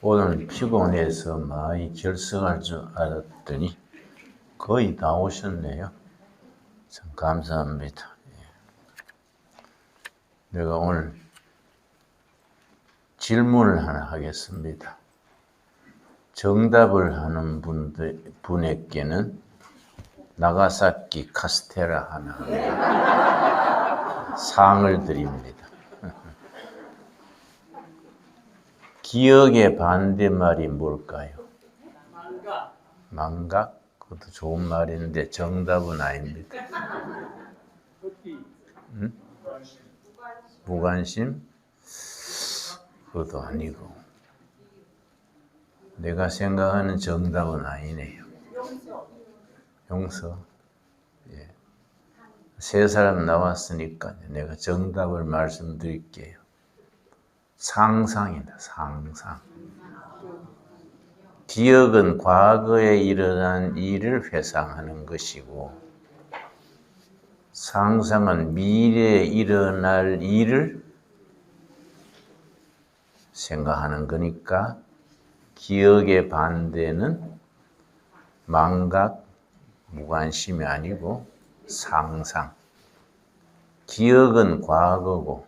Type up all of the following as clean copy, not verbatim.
오늘 피곤해서 많이 결석할 줄 알았더니 거의 다 오셨네요. 참 감사합니다. 내가 오늘 질문을 하나 하겠습니다. 정답을 하는 분에게는 나가사키 카스테라 하나 상을 드립니다. 기억의 반대말이 뭘까요? 망각? 그것도 좋은 말인데 정답은 아닙니다. 응? 무관심? 그것도 아니고. 내가 생각하는 정답은 아니네요. 용서. 예. 세 사람 나왔으니까 내가 정답을 말씀드릴게요. 상상이다, 상상. 기억은 과거에 일어난 일을 회상하는 것이고, 상상은 미래에 일어날 일을 생각하는 거니까, 기억의 반대는 망각, 무관심이 아니고 상상. 기억은 과거고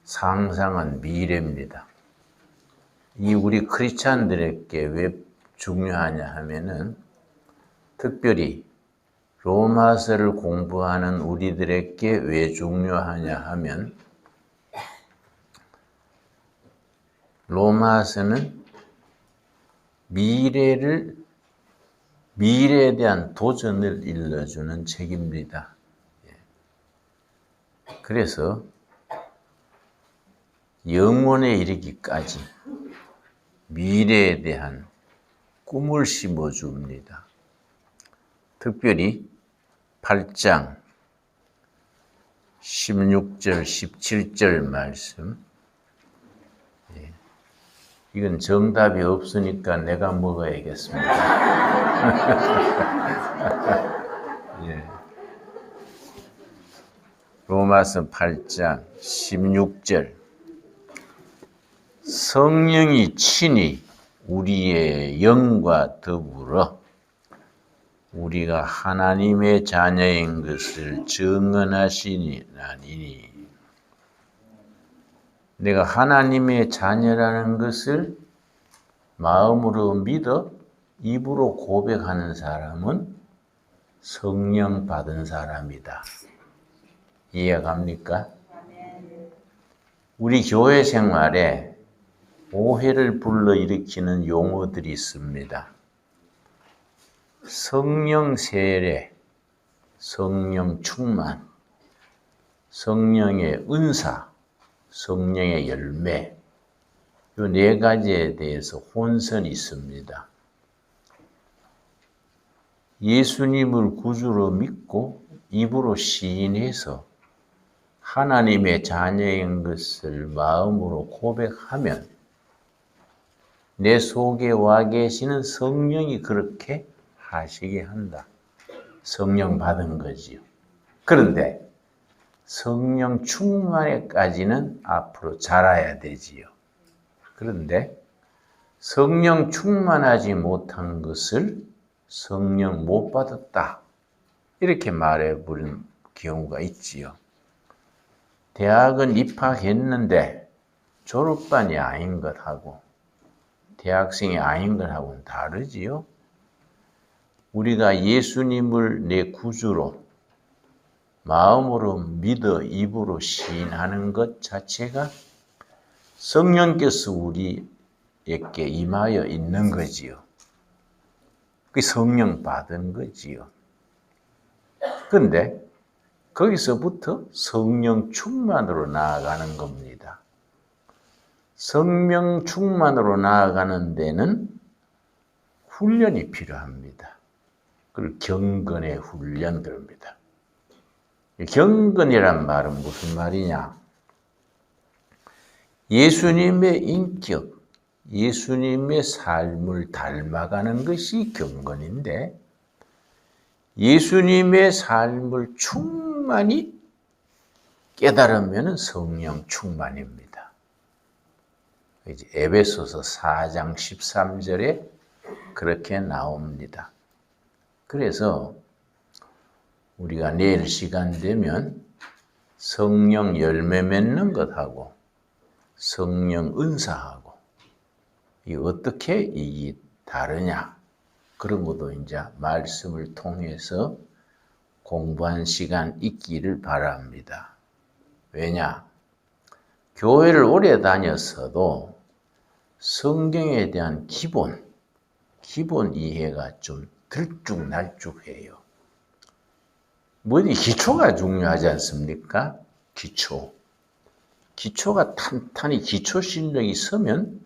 상상은 미래입니다. 이 우리 크리스찬들에게 왜 중요하냐 하면은, 특별히 로마서를 공부하는 우리들에게 왜 중요하냐 하면, 로마서는 미래에 대한 도전을 일러주는 책입니다. 그래서 영원에 이르기까지 미래에 대한 꿈을 심어줍니다. 특별히 8장 16절, 17절 말씀. 이건 정답이 없으니까 내가 먹어야겠습니다. 예. 로마서 8장 16절. 성령이 친히 우리의 영과 더불어 우리가 하나님의 자녀인 것을 증언하시니, 내가 하나님의 자녀라는 것을 마음으로 믿어 입으로 고백하는 사람은 성령 받은 사람이다. 이해갑니까? 우리 교회 생활에 오해를 불러일으키는 용어들이 있습니다. 성령 세례, 성령 충만, 성령의 은사, 성령의 열매, 이 네 가지에 대해서 혼선이 있습니다. 예수님을 구주로 믿고 입으로 시인해서 하나님의 자녀인 것을 마음으로 고백하면 내 속에 와 계시는 성령이 그렇게 하시게 한다. 성령 받은 거지요. 그런데 성령 충만에까지는 앞으로 자라야 되지요. 그런데 성령 충만하지 못한 것을 성령 못 받았다, 이렇게 말해버리는 경우가 있지요. 대학은 입학했는데 졸업반이 아닌 것하고 대학생이 아닌 것하고는 다르지요. 우리가 예수님을 내 구주로 마음으로 믿어 입으로 시인하는 것 자체가 성령께서 우리에게 임하여 있는 거지요. 그게 성령 받은 거지요. 그런데 거기서부터 성령 충만으로 나아가는 겁니다. 성령 충만으로 나아가는 데는 훈련이 필요합니다. 그걸 경건의 훈련 그럽니다. 경건이란 말은 무슨 말이냐? 예수님의 인격, 예수님의 삶을 닮아가는 것이 경건인데, 예수님의 삶을 충만히 깨달으면 성령 충만입니다. 이제 에베소서 4장 13절에 그렇게 나옵니다. 그래서 우리가 내일 시간 되면 성령 열매 맺는 것하고 성령 은사하고 이 어떻게 이게 다르냐 그런 것도 이제 말씀을 통해서 공부한 시간 있기를 바랍니다. 왜냐? 교회를 오래 다녔어도 성경에 대한 기본 이해가 좀 들쭉날쭉해요. 뭐니 기초가 중요하지 않습니까? 기초가 탄탄히 기초 실력이 있으면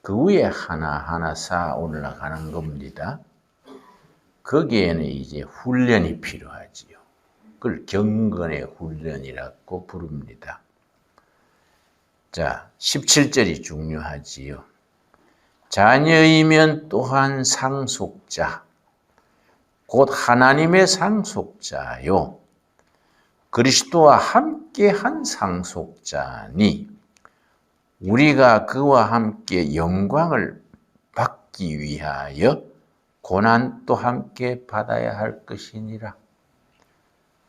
그 위에 하나하나 쌓아 올라가는 겁니다. 거기에는 이제 훈련이 필요하지요. 그걸 경건의 훈련이라고 부릅니다. 자, 17절이 중요하지요. 자녀이면 또한 상속자, 곧 하나님의 상속자요. 그리스도와 함께한 상속자니 우리가 그와 함께 영광을 받기 위하여 고난도 함께 받아야 할 것이니라.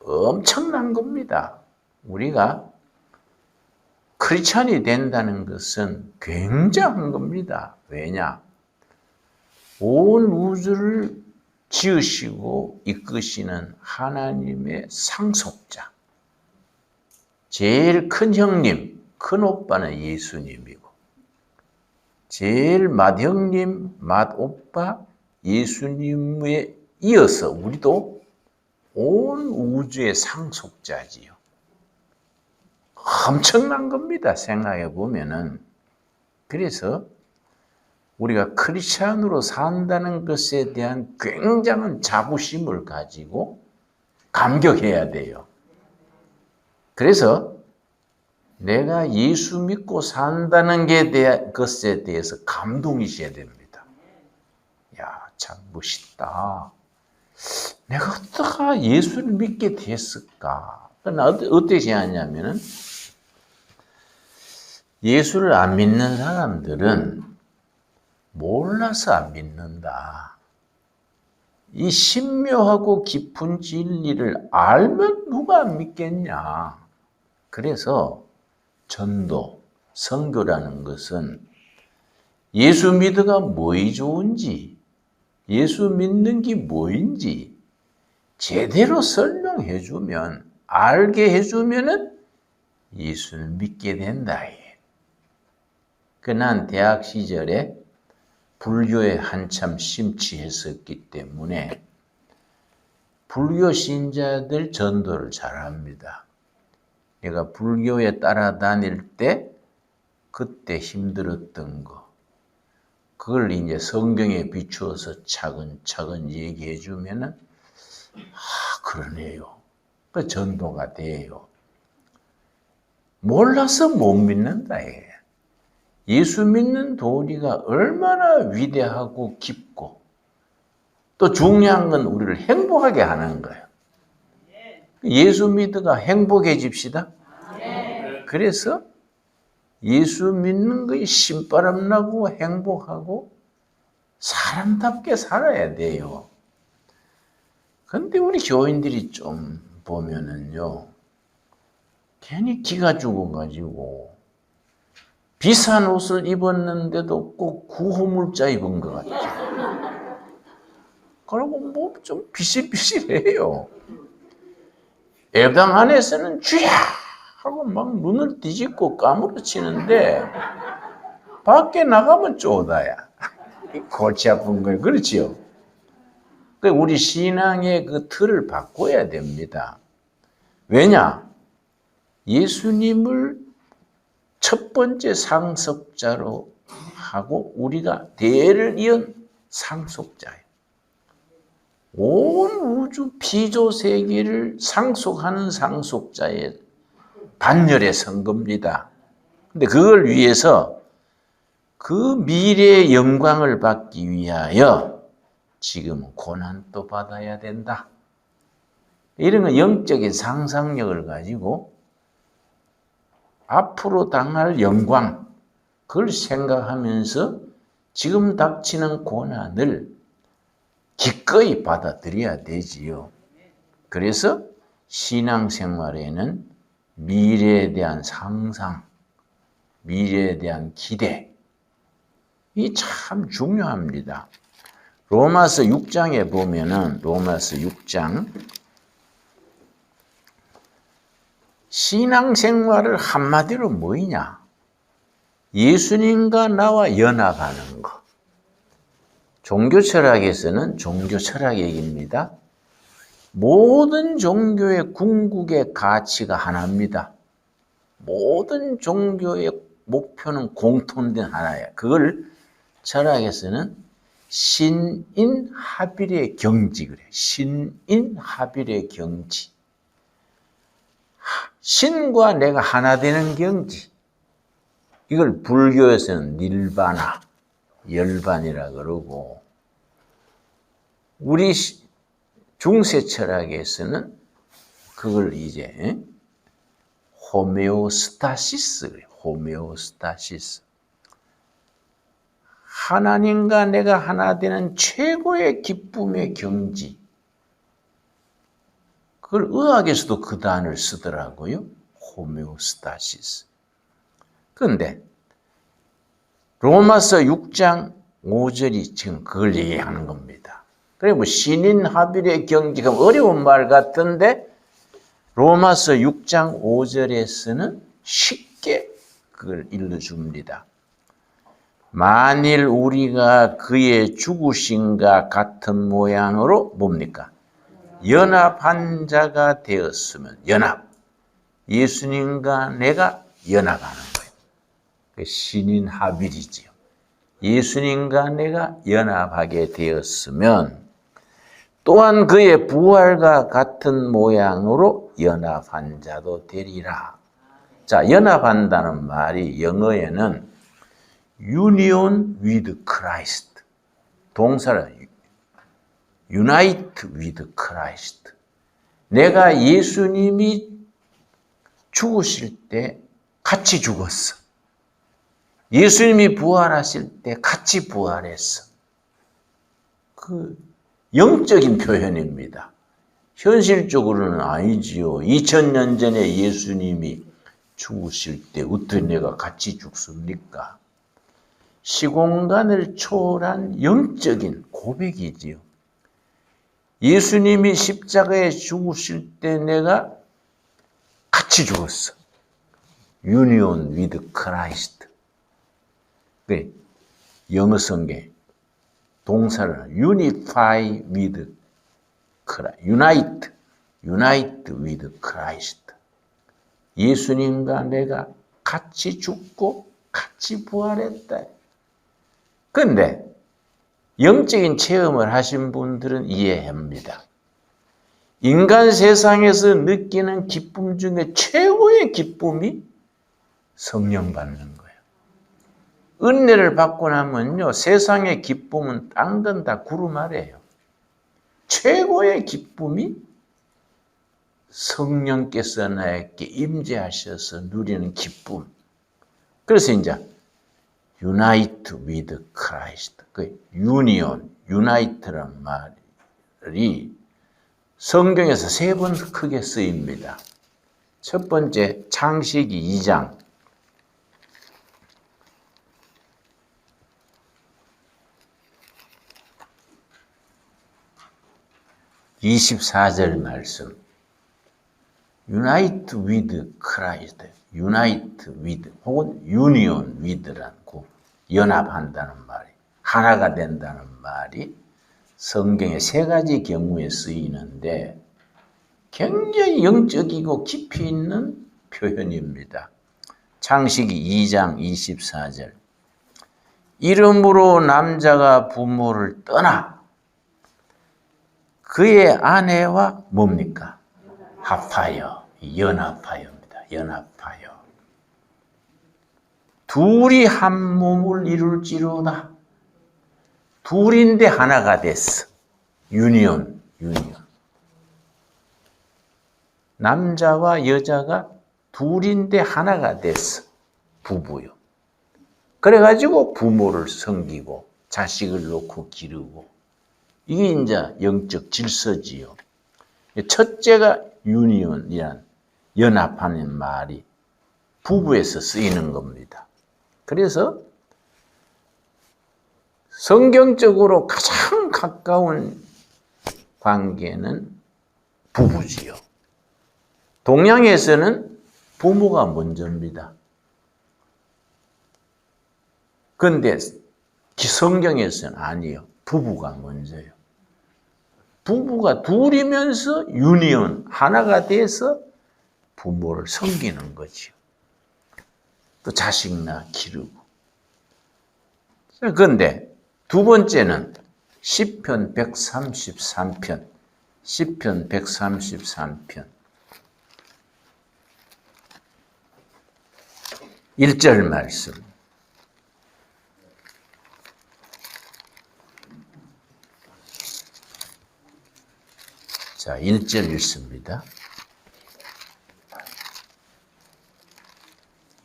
엄청난 겁니다. 우리가 크리스찬이 된다는 것은 굉장한 겁니다. 왜냐? 온 우주를 지으시고 이끄시는 하나님의 상속자. 제일 큰 형님, 큰 오빠는 예수님이고 제일 맏형님, 맏오빠 예수님에 이어서 우리도 온 우주의 상속자지요. 엄청난 겁니다. 생각해 보면은. 그래서 우리가 크리스찬으로 산다는 것에 대한 굉장한 자부심을 가지고 감격해야 돼요. 그래서 내가 예수 믿고 산다는 것에 대해서 감동이 있어야 됩니다. 야, 참 멋있다. 내가 어떻게 예수를 믿게 됐을까? 어떻게 하냐면은 예수를 안 믿는 사람들은 몰라서 안 믿는다. 이 신묘하고 깊은 진리를 알면 누가 안 믿겠냐. 그래서 전도, 선교라는 것은 예수 믿어가 뭐이 좋은지, 예수 믿는 게 뭐인지 제대로 설명해 주면, 알게 해주면은 예수를 믿게 된다. 난 대학 시절에 불교에 한참 심취했었기 때문에 불교 신자들 전도를 잘합니다. 내가 불교에 따라다닐 때 그때 힘들었던 거, 그걸 이제 성경에 비추어서 차근차근 얘기해 주면은 그러네요. 그 전도가 돼요. 몰라서 못 믿는다. 예수 믿는 도리가 얼마나 위대하고 깊고 또 중요한 건 우리를 행복하게 하는 거예요. 예수 믿어가 행복해집시다. 그래서 예수 믿는 것이 신바람 나고 행복하고 사람답게 살아야 돼요. 근데 우리 교인들이 좀 보면은요, 괜히 기가 죽어가지고 비싼 옷을 입었는데도 꼭 구호물자 입은 것 같아요. 그리고 뭐 좀 비실비실해요. 예배당 안에서는 쥐야 하고 막 눈을 뒤집고 까무러치는데 밖에 나가면 쪼다야. 골치 아픈 거예요. 그렇지요? 우리 신앙의 그 틀을 바꿔야 됩니다. 왜냐? 예수님을 첫 번째 상속자로 하고 우리가 대를 이은 상속자예요. 온 우주 피조 세계를 상속하는 상속자의 반열에 선 겁니다. 근데 그걸 위해서 그 미래의 영광을 받기 위하여 지금 고난도 받아야 된다. 이런 건 영적인 상상력을 가지고 앞으로 당할 영광, 그걸 생각하면서 지금 닥치는 고난을 기꺼이 받아들여야 되지요. 그래서 신앙생활에는 미래에 대한 상상, 미래에 대한 기대, 이 참 중요합니다. 로마서 6장에 보면은 로마서 6장 신앙생활을 한마디로 뭐냐? 예수님과 나와 연합하는 것. 종교철학에서는 종교철학 얘기입니다. 모든 종교의 궁극의 가치가 하나입니다. 모든 종교의 목표는 공통된 하나예요. 그걸 철학에서는 신인합일의 경지 그래. 신인합일의 경지. 신과 내가 하나 되는 경지. 이걸 불교에서는 닐바나, 열반이라 그러고, 우리 중세 철학에서는 그걸 이제 호메오스타시스 그래. 호메오스타시스. 하나님과 내가 하나 되는 최고의 기쁨의 경지. 그걸 의학에서도 그 단어를 쓰더라고요. 호메오스타시스. 그런데 로마서 6장 5절이 지금 그걸 얘기하는 겁니다. 그래 뭐 신인합일의 경지가 어려운 말 같은데 로마서 6장 5절에서는 쉽게 그걸 일러줍니다. 만일 우리가 그의 죽으심과 같은 모양으로 뭡니까? 연합한 자가 되었으면 연합. 예수님과 내가 연합하는 거예요. 신인합일이지요. 예수님과 내가 연합하게 되었으면 또한 그의 부활과 같은 모양으로 연합한 자도 되리라. 자, 연합한다는 말이 영어에는 union with Christ. 동사는 unite with Christ. 내가 예수님이 죽으실 때 같이 죽었어. 예수님이 부활하실 때 같이 부활했어. 그 영적인 표현입니다. 현실적으로는 아니지요. 2000년 전에 예수님이 죽으실 때 어떻게 내가 같이 죽습니까? 시공간을 초월한 영적인 고백이지요. 예수님이 십자가에 죽으실 때 내가 같이 죽었어. Union with Christ. 영어 성경 동사를 unify with Christ. unite with Christ. 예수님과 내가 같이 죽고 같이 부활했다. 그런데 영적인 체험을 하신 분들은 이해합니다. 인간 세상에서 느끼는 기쁨 중에 최고의 기쁨이 성령 받는 거예요. 은혜를 받고 나면요, 세상의 기쁨은 딴 건 다 구름 아래예요. 최고의 기쁨이 성령께서 나에게 임재하셔서 누리는 기쁨. 그래서 이제 unite with Christ. 그 union, unite란 말이 성경에서 3번 크게 쓰입니다. 첫 번째 창세기 2장 24절 말씀. unite with Christ, unite with 혹은 union with라고 연합한다는 말이, 하나가 된다는 말이 성경의 3가지 경우에 쓰이는데 굉장히 영적이고 깊이 있는 표현입니다. 창세기 2장 24절. 이러므로 남자가 부모를 떠나 그의 아내와 뭡니까? 합하여, 연합하여입니다. 연합하여. 둘이 한 몸을 이룰지로다. 둘인데 하나가 됐어. 유니온. 남자와 여자가 둘인데 하나가 됐어. 부부요. 그래가지고 부모를 섬기고 자식을 놓고 기르고 이게 이제 영적 질서지요. 첫째가 유니온이란 연합하는 말이 부부에서 쓰이는 겁니다. 그래서 성경적으로 가장 가까운 관계는 부부지요. 동양에서는 부모가 먼저입니다. 그런데 성경에서는 아니에요. 부부가 먼저예요. 부부가 둘이면서 유니온, 하나가 돼서 부모를 섬기는 거죠. 또 자식 낳아 기르고. 그런데 두 번째는 시편 133편, 시편 133편 1절 말씀. 자, 1절 읽습니다.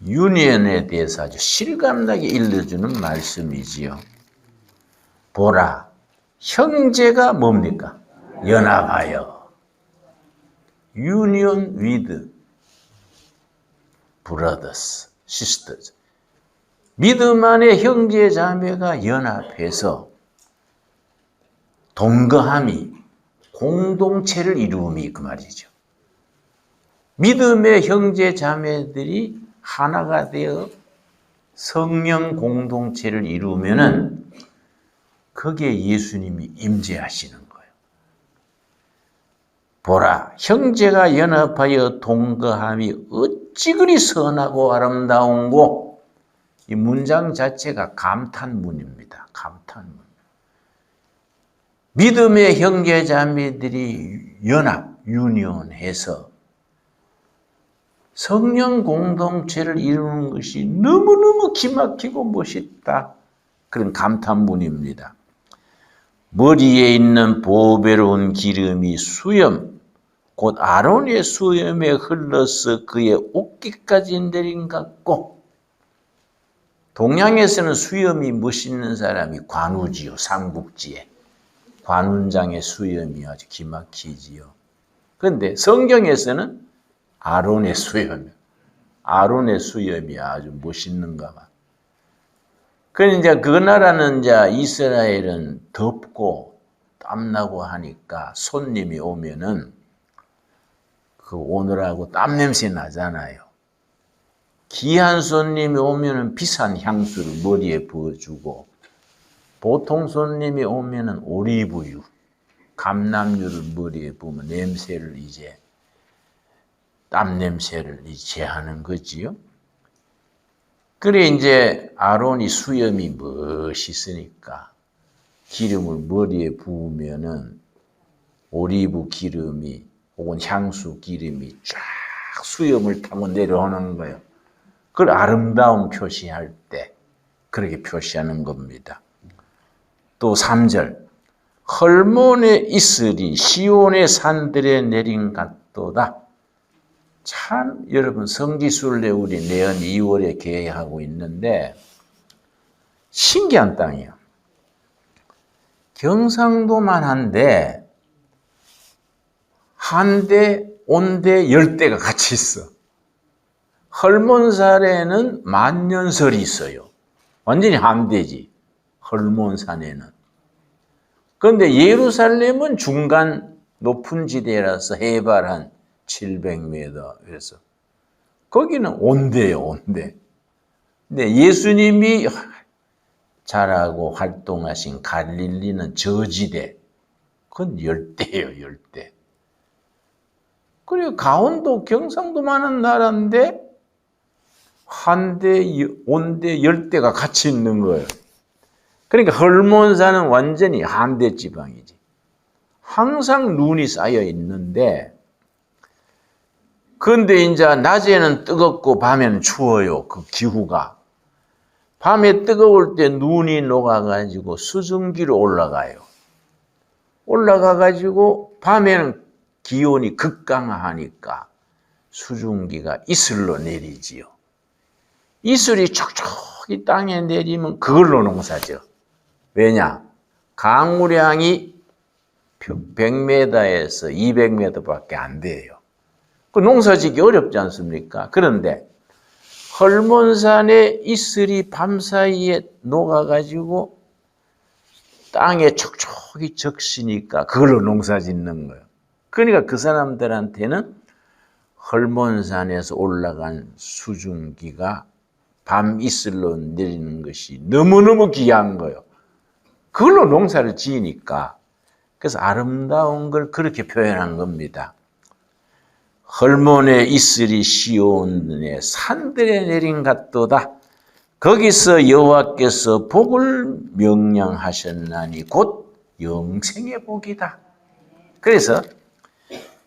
유니온에 대해서 아주 실감나게 일러주는 말씀이지요. 보라, 형제가 뭡니까? 연합하여. Union with brothers, sisters. 믿음 안에 형제 자매가 연합해서 동거함이 공동체를 이루음이 그 말이죠. 믿음의 형제 자매들이 하나가 되어 성령 공동체를 이루면은 거기에 예수님이 임재하시는 거예요. 보라, 형제가 연합하여 동거함이 어찌 그리 선하고 아름다운고. 이 문장 자체가 감탄문입니다. 감탄문. 믿음의 형제 자매들이 연합, 유니온해서 성령 공동체를 이루는 것이 너무너무 기막히고 멋있다. 그런 감탄문입니다. 머리에 있는 보배로운 기름이 수염, 곧 아론의 수염에 흘러서 그의 옷깃까지 내린 것 같고, 동양에서는 수염이 멋있는 사람이 관우지요. 삼국지에 관운장의 수염이 아주 기막히지요. 그런데 성경에서는 아론의 수염이 아주 멋있는가 봐. 그런데 이제 그 나라는 이제 이스라엘은 덥고 땀나고 하니까 손님이 오면은 그 오늘하고 땀 냄새 나잖아요. 귀한 손님이 오면은 비싼 향수를 머리에 부어주고, 보통 손님이 오면은 올리브유, 감람유를 머리에 부으면 냄새를 이제 땀 냄새를 제하는 거지요. 그래 이제 아론이 수염이 멋있으니까 기름을 머리에 부으면은 올리브 기름이 혹은 향수 기름이 쫙 수염을 타고 내려오는 거예요. 그걸 아름다움 표시할 때 그렇게 표시하는 겁니다. 또 3절, 헐몬의 이슬이 시온의 산들에 내린 같도다. 참 여러분 성지순례 우리 내년 2월에 계획하고 있는데 신기한 땅이에요. 경상도만 한데 한대, 온대, 열대가 같이 있어. 헐몬산에는 만년설이 있어요. 완전히 한대지. 헐몬산에는. 그런데 예루살렘은 중간 높은 지대라서 해발 한 700m. 그래서 거기는 온대요, 온대. 근데 예수님이 자라고 활동하신 갈릴리는 저지대. 그건 열대예요, 열대. 그리고 강원도, 경상도 많은 나라인데 한대, 온대, 열대가 같이 있는 거예요. 그러니까 헐몬산은 완전히 한대 지방이지. 항상 눈이 쌓여 있는데, 그런데 이제 낮에는 뜨겁고 밤에는 추워요. 그 기후가. 밤에 뜨거울 때 눈이 녹아가지고 수증기로 올라가요. 올라가가지고 밤에는 기온이 극강하니까 수증기가 이슬로 내리지요. 이슬이 촉촉이 땅에 내리면 그걸로 농사죠. 왜냐? 강우량이 100m에서 200m밖에 안 돼요. 그 농사짓기 어렵지 않습니까? 그런데 헐몬산에 이슬이 밤사이에 녹아가지고 땅에 촉촉이 적시니까 그걸로 농사 짓는 거예요. 그러니까 그 사람들한테는 헐몬산에서 올라간 수증기가 밤 이슬로 내리는 것이 너무너무 귀한 거예요. 그걸로 농사를 지으니까. 그래서 아름다운 걸 그렇게 표현한 겁니다. 헐몬의 이슬이 시온의 산들에 내린 같도다. 거기서 여호와께서 복을 명령하셨나니 곧 영생의 복이다. 그래서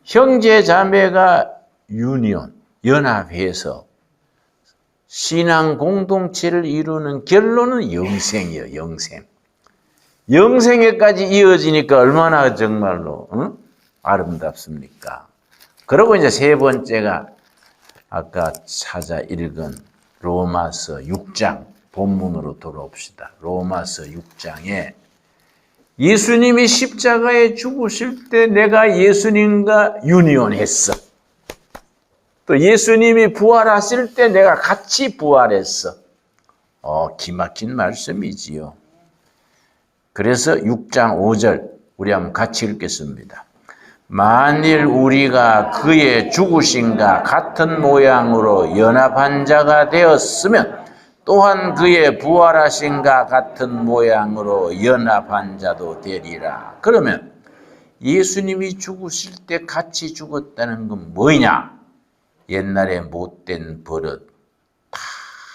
형제 자매가 유니온, 연합해서 신앙 공동체를 이루는 결론은 영생이에요. 영생. 영생에까지 이어지니까 얼마나 정말로 아름답습니까? 그리고 이제 세 번째가 아까 찾아 읽은 로마서 6장 본문으로 돌아옵시다. 로마서 6장에 예수님이 십자가에 죽으실 때 내가 예수님과 유니온했어. 또 예수님이 부활하실 때 내가 같이 부활했어. 기막힌 말씀이지요. 그래서 6장 5절 우리 한번 같이 읽겠습니다. 만일 우리가 그의 죽으심과 같은 모양으로 연합한 자가 되었으면 또한 그의 부활하심과 같은 모양으로 연합한 자도 되리라. 그러면 예수님이 죽으실 때 같이 죽었다는 건 뭐냐? 옛날에 못된 버릇 다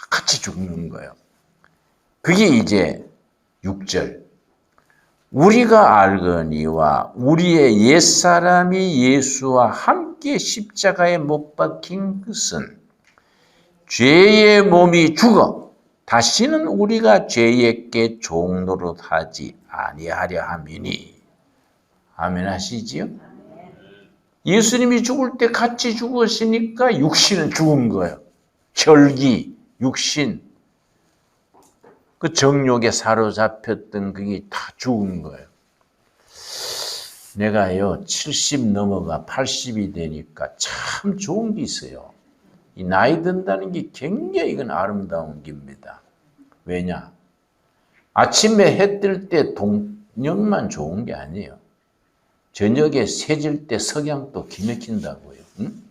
같이 죽는 거예요. 그게 이제 6절. 우리가 알거니와 우리의 옛사람이 예수와 함께 십자가에 못 박힌 것은 죄의 몸이 죽어 다시는 우리가 죄에게 종노릇하지 아니하려 함이니. 아멘 하시지요? 예수님이 죽을 때 같이 죽었으니까 육신은 죽은 거예요. 혈기, 육신, 그 정욕에 사로잡혔던 그게 다 죽은 거예요. 내가요 70 넘어가 80이 되니까 참 좋은 게 있어요. 이 나이 든다는 게 굉장히 이건 아름다운 겁니다. 왜냐? 아침에 해 뜰 때 동력만 좋은 게 아니에요. 저녁에 새질 때 석양도 기맥힌다고요. 응?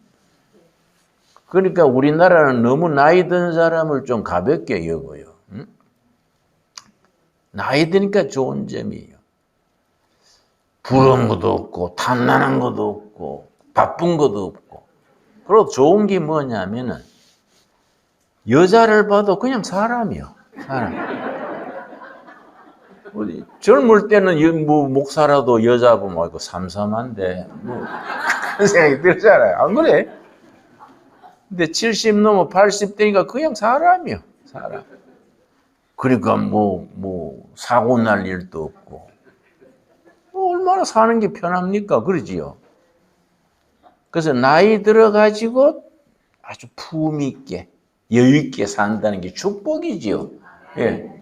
그러니까 우리나라는 너무 나이 든 사람을 좀 가볍게 여겨요. 응? 나이 드니까 좋은 점이에요. 부러운 것도 없고 탐나는 것도 없고 바쁜 것도 없고. 그리고 좋은 게 뭐냐면은 여자를 봐도 그냥 사람이요. 사람. 젊을 때는 뭐 목사라도 여자 보면 아이고 삼삼한데 뭐 그런 생각이 들잖아요. 안 그래? 근데 70 넘어 80 되니까 그냥 사람이요. 사람. 그러니까 뭐 사고 날 일도 없고 얼마나 사는 게 편합니까? 그러지요. 그래서 나이 들어가지고 아주 품 있게 여유 있게 산다는 게 축복이지요. 예.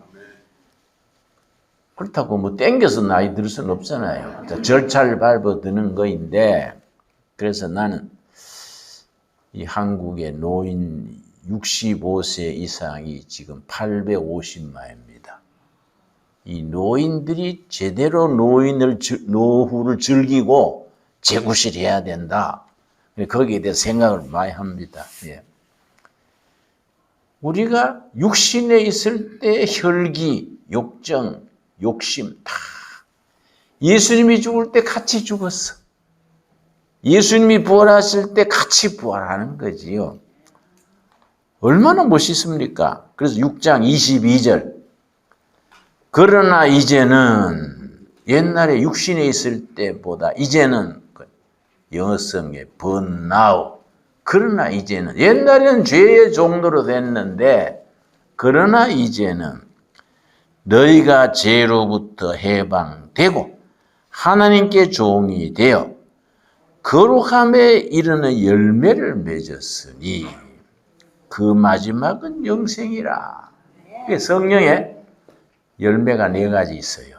그렇다고 뭐 땡겨서 나이 들 수는 없잖아요. 절차를 밟아 드는 거인데, 그래서 나는 이 한국의 노인 65세 이상이 지금 850만입니다. 이 노인들이 제대로 노후를 즐기고 재구실해야 된다. 거기에 대해 생각을 많이 합니다. 예. 우리가 육신에 있을 때 혈기, 욕정, 욕심 다 예수님이 죽을 때 같이 죽었어. 예수님이 부활하실 때 같이 부활하는 거지요. 얼마나 멋있습니까? 그래서 6장 22절. 그러나 이제는 옛날에 육신에 있을 때보다 이제는 영어성의 but now. 그러나 이제는 옛날에는 죄의 종로로 됐는데 그러나 이제는 너희가 죄로부터 해방되고 하나님께 종이 되어 거룩함에 이르는 열매를 맺었으니 그 마지막은 영생이라. 성령의 열매가 4가지 있어요.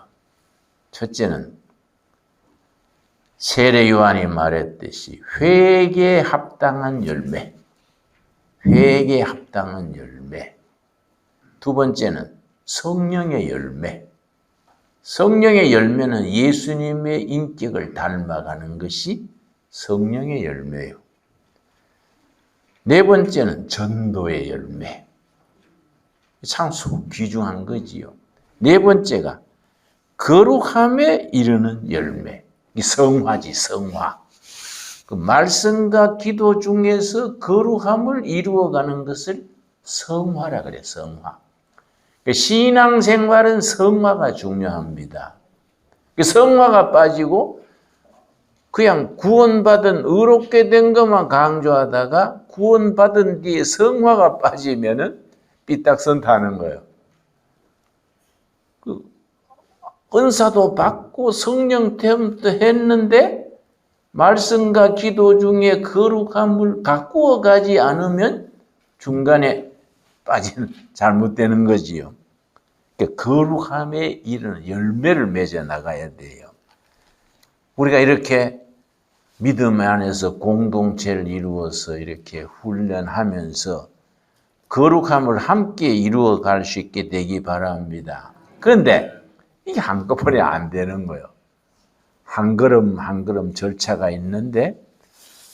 첫째는 세례 요한이 말했듯이 회개에 합당한 열매. 회개에 합당한 열매. 두 번째는 성령의 열매. 성령의 열매는 예수님의 인격을 닮아가는 것이 성령의 열매예요. 네 번째는 전도의 열매. 참 귀중한 거지요. 네 번째가 거룩함에 이르는 열매. 성화지, 성화. 그 말씀과 기도 중에서 거룩함을 이루어가는 것을 성화라 그래, 성화. 신앙생활은 성화가 중요합니다. 성화가 빠지고 그냥 구원받은 의롭게 된 것만 강조하다가 구원받은 뒤에 성화가 빠지면은 삐딱선 타는 거예요. 은사도 받고 성령 체험도 했는데 말씀과 기도 중에 거룩함을 가꾸어 가지 않으면 중간에 빠지는 잘못되는 거지요. 그러니까 거룩함에 이르는 열매를 맺어 나가야 돼요. 우리가 이렇게 믿음 안에서 공동체를 이루어서 이렇게 훈련하면서 거룩함을 함께 이루어 갈 수 있게 되기 바랍니다. 그런데 이게 한꺼번에 안 되는 거예요. 한 걸음 한 걸음 절차가 있는데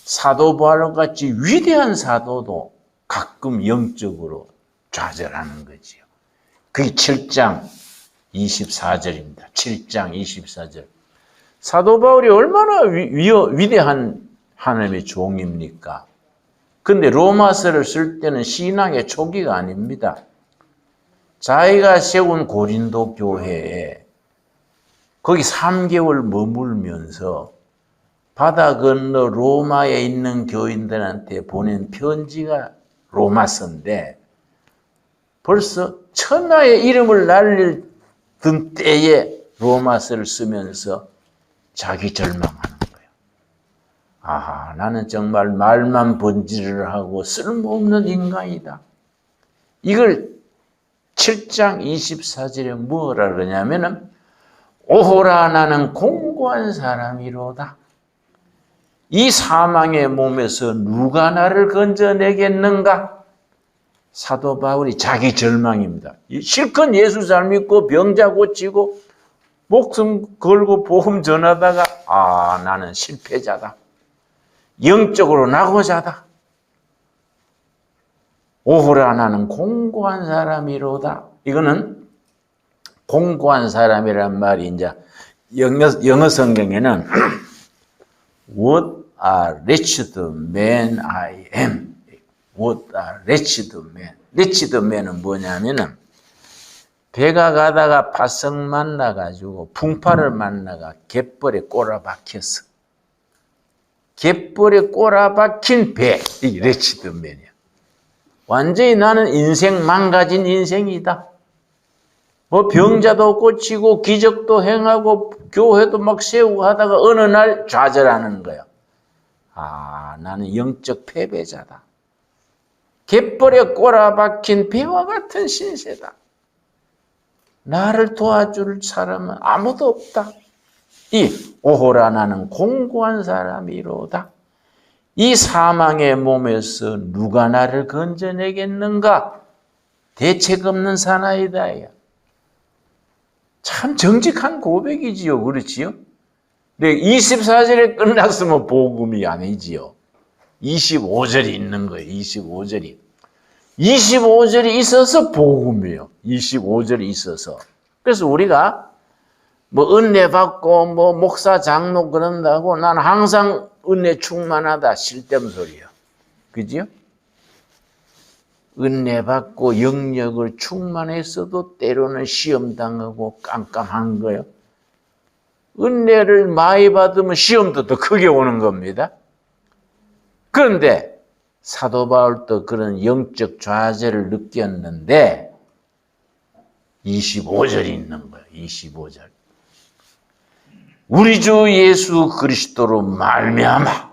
사도 바울 같이 위대한 사도도 가끔 영적으로 좌절하는 거지요. 그게 7장 24절입니다. 7장 24절. 사도 바울이 얼마나 위대한 하나님의 종입니까? 근데 로마서를 쓸 때는 신앙의 초기가 아닙니다. 자기가 세운 고린도 교회에 거기 3개월 머물면서 바다 건너 로마에 있는 교인들한테 보낸 편지가 로마서인데 벌써 천하의 이름을 날리던 때에 로마서를 쓰면서 자기 절망하는 거예요. 아, 나는 정말 말만 번지를 하고 쓸모없는 인간이다. 이걸 7장 24절에 뭐라 그러냐면은 오호라 나는 공고한 사람이로다. 이 사망의 몸에서 누가 나를 건져내겠는가? 사도 바울이 자기 절망입니다. 실컷 예수 잘 믿고 병자 고치고 목숨 걸고 복음 전하다가 아 나는 실패자다. 영적으로 낙오자다. 오호라 나는 공고한 사람이로다. 이거는 공고한 사람이란 말이 이제 영어 성경에는 What a wretched man I am. What a wretched man. wretched man은 뭐냐면은 배가 가다가 파석 만나가지고 풍파를 만나가 갯벌에 꼬라박혔어. 갯벌에 꼬라박힌 배. 이게 wretched man이야. 완전히 나는 인생 망가진 인생이다. 뭐 병자도 고치고 기적도 행하고 교회도 막 세우고 하다가 어느 날 좌절하는 거야. 아, 나는 영적 패배자다. 갯벌에 꼬라박힌 배와 같은 신세다. 나를 도와줄 사람은 아무도 없다. 이 오호라 나는 공고한 사람이로다. 이 사망의 몸에서 누가 나를 건져내겠는가? 대책 없는 사나이다. 참 정직한 고백이지요. 그렇지요? 네, 24절에 끝났으면 복음이 아니지요. 25절이 있는 거예요. 25절이. 25절이 있어서 복음이에요. 25절이 있어서. 그래서 우리가 뭐 은혜 받고 뭐 목사 장로 그런다고 나는 항상 은혜 충만하다. 쓸데없는 소리예요. 그죠? 은혜 받고 영역을 충만했어도 때로는 시험 당하고 깜깜한 거예요. 은혜를 많이 받으면 시험도 더 크게 오는 겁니다. 그런데 사도 바울도 그런 영적 좌절을 느꼈는데 25절이 있는 거예요. 25절. 우리 주 예수 그리스도로 말미암아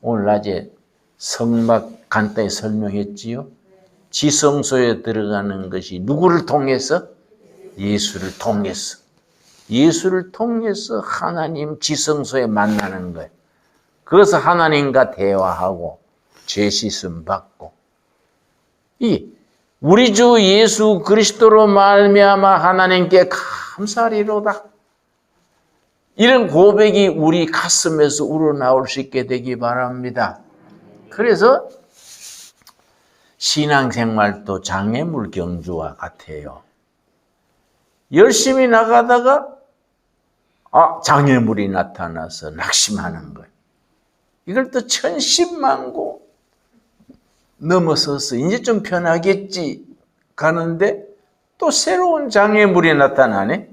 오늘 낮에 성막 간단히 설명했지요. 지성소에 들어가는 것이 누구를 통해서? 예수를 통해서. 예수를 통해서 하나님 지성소에 만나는 거예요. 그래서 하나님과 대화하고 죄 씻음 받고. 우리 주 예수 그리스도로 말미암아 하나님께 감사리로다. 이런 고백이 우리 가슴에서 우러나올 수 있게 되기 바랍니다. 그래서 신앙생활도 장애물 경주와 같아요. 열심히 나가다가 장애물이 나타나서 낙심하는 거예요. 이걸 또 천신만고 넘어서서 이제 좀 편하겠지 가는데 또 새로운 장애물이 나타나네.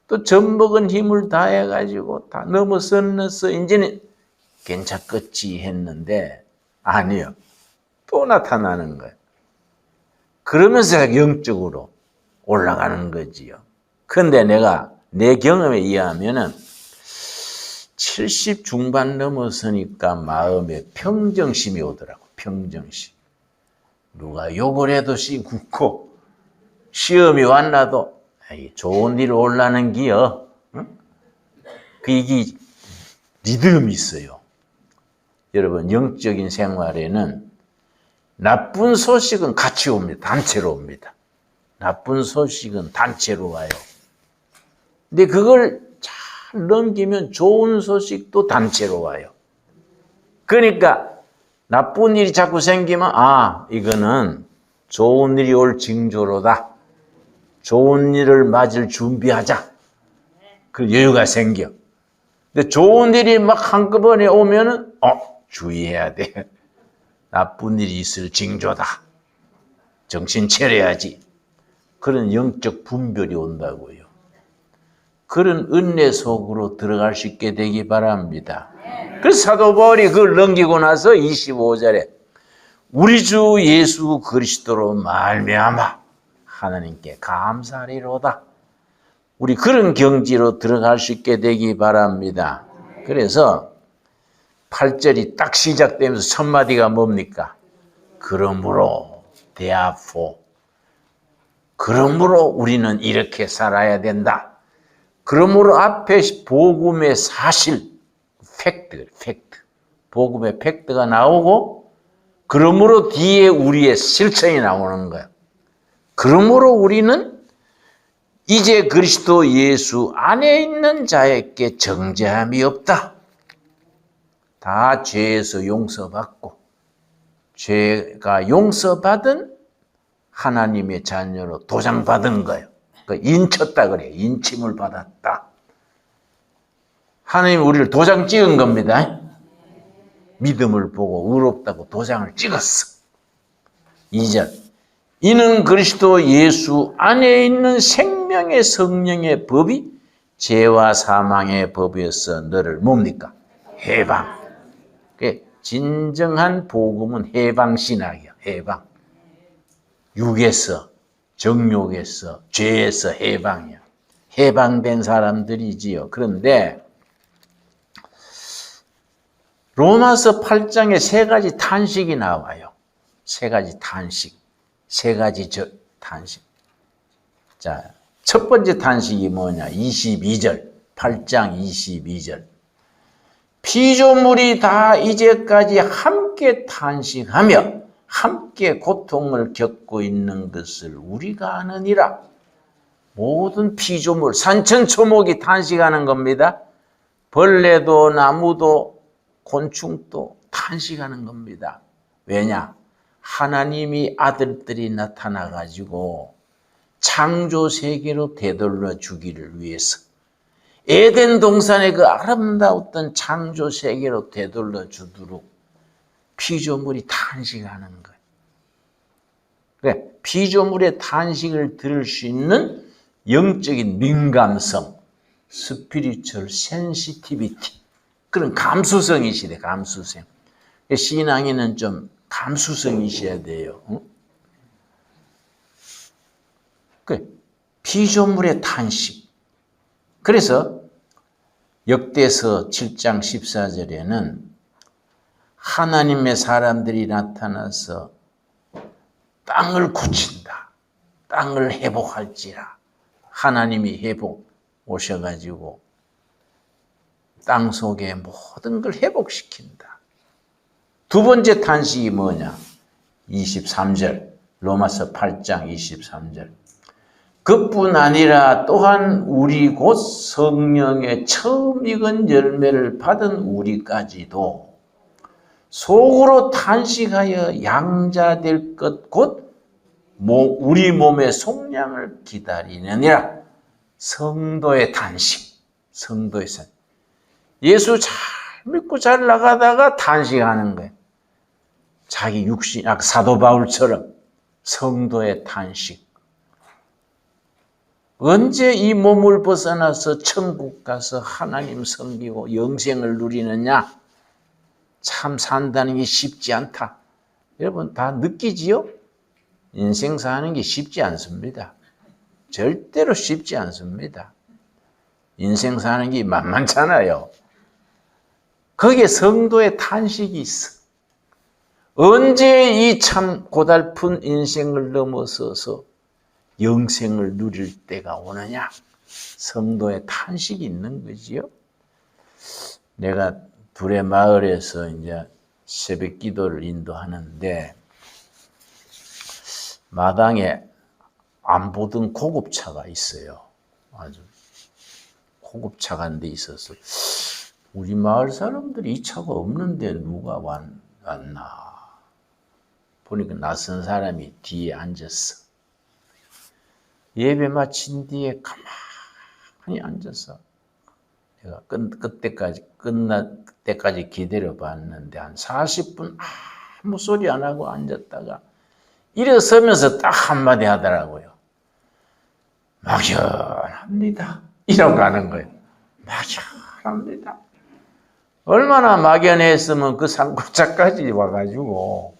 또 젖먹은 힘을 다해가지고 다 넘어서면서 이제는 괜찮겠지 했는데 아니요. 또 나타나는 거예요. 그러면서 영적으로 올라가는 거지요. 근데 내가 내 경험에 의하면은 70 중반 넘어서니까 마음에 평정심이 오더라고. 평정심. 누가 욕을 해도 씹고 시험이 왔나도 좋은 일 올라는 기여. 응? 이게 리듬이 있어요. 여러분 영적인 생활에는 나쁜 소식은 같이 옵니다. 단체로 옵니다. 나쁜 소식은 단체로 와요. 근데 그걸 잘 넘기면 좋은 소식도 단체로 와요. 그러니까 나쁜 일이 자꾸 생기면 이거는 좋은 일이 올 징조로다. 좋은 일을 맞을 준비하자. 그 여유가 생겨. 근데 좋은 일이 막 한꺼번에 오면은 주의해야 돼. 나쁜 일이 있을 징조다. 정신 차려야지. 그런 영적 분별이 온다고요. 그런 은혜 속으로 들어갈 수 있게 되기 바랍니다. 그래서 사도 바울이 그걸 넘기고 나서 25절에 우리 주 예수 그리스도로 말미암아 하나님께 감사리로다. 우리 그런 경지로 들어갈 수 있게 되기 바랍니다. 그래서 8절이 딱 시작되면서 첫 마디가 뭡니까? 그러므로 therefore. 그러므로 우리는 이렇게 살아야 된다. 그러므로 앞에 복음의 사실, 팩트. 복음의 팩트가 나오고 그러므로 뒤에 우리의 실천이 나오는 거예요. 그러므로 우리는 이제 그리스도 예수 안에 있는 자에게 정죄함이 없다. 다 죄에서 용서받고 죄가 용서받은 하나님의 자녀로 도장받은 거예요. 인쳤다 그래요. 인침을 받았다. 하나님 우리를 도장 찍은 겁니다. 믿음을 보고 의롭다고 도장을 찍었어. 2절. 이는 그리스도 예수 안에 있는 생명의 성령의 법이 죄와 사망의 법에서 너를 뭡니까? 해방. 진정한 복음은 해방신학이야. 해방. 육에서, 정욕에서, 죄에서 해방이야. 해방된 사람들이지요. 그런데 로마서 8장에 세 가지 탄식이 나와요. 세 가지 탄식. 세 가지 탄식. 자, 첫 번째 탄식이 뭐냐? 22절. 8장 22절. 피조물이 다 이제까지 함께 탄식하며 함께 고통을 겪고 있는 것을 우리가 아느니라. 모든 피조물, 산천초목이 탄식하는 겁니다. 벌레도 나무도 곤충도 탄식하는 겁니다. 왜냐? 하나님이 아들들이 나타나가지고 창조 세계로 되돌려 주기를 위해서 에덴 동산의 그 아름다웠던 창조 세계로 되돌려 주도록 피조물이 탄식하는 거예요. 그래, 피조물의 탄식을 들을 수 있는 영적인 민감성, 스피리추얼 센시티비티, 그런 감수성이시대, 감수성. 신앙인은 좀 감수성이셔야 돼요. 그래, 피조물의 탄식. 그래서 역대서 7장 14절에는 하나님의 사람들이 나타나서 땅을 고친다. 땅을 회복할지라. 하나님이 회복 오셔가지고 땅 속에 모든 걸 회복시킨다. 두 번째 탄식이 뭐냐? 23절, 로마서 8장 23절. 그뿐 아니라 또한 우리 곧 성령의 처음 익은 열매를 받은 우리까지도 속으로 탄식하여 양자될 것 곧 우리 몸의 속량을 기다리느니라. 성도의 탄식, 성도의 탄식. 예수 잘 믿고 잘 나가다가 탄식하는 거예요. 자기 육신, 사도 바울처럼 성도의 탄식. 언제 이 몸을 벗어나서 천국 가서 하나님 섬기고 영생을 누리느냐? 참 산다는 게 쉽지 않다. 여러분 다 느끼지요? 인생 사는 게 쉽지 않습니다. 절대로 쉽지 않습니다. 인생 사는 게 만만찮아요. 거기에 성도의 탄식이 있어. 언제 이 참 고달픈 인생을 넘어서서 영생을 누릴 때가 오느냐? 성도의 탄식이 있는 거지요. 내가 둘의 마을에서 이제 새벽 기도를 인도하는데 마당에 안 보던 고급차가 있어요. 아주 고급차가 한 대 있어서 우리 마을 사람들이 이 차가 없는데 누가 왔나 보니까 낯선 사람이 뒤에 앉았어. 예배 마친 뒤에 가만히 앉아서 내가 끝날 때까지 기다려 봤는데 한 40분 아무 소리 안 하고 앉았다가 일어서면서 딱 한마디 하더라고요. 막연합니다. 이러고 가는 거예요. 막연합니다. 얼마나 막연했으면 그 산골짜까지 와가지고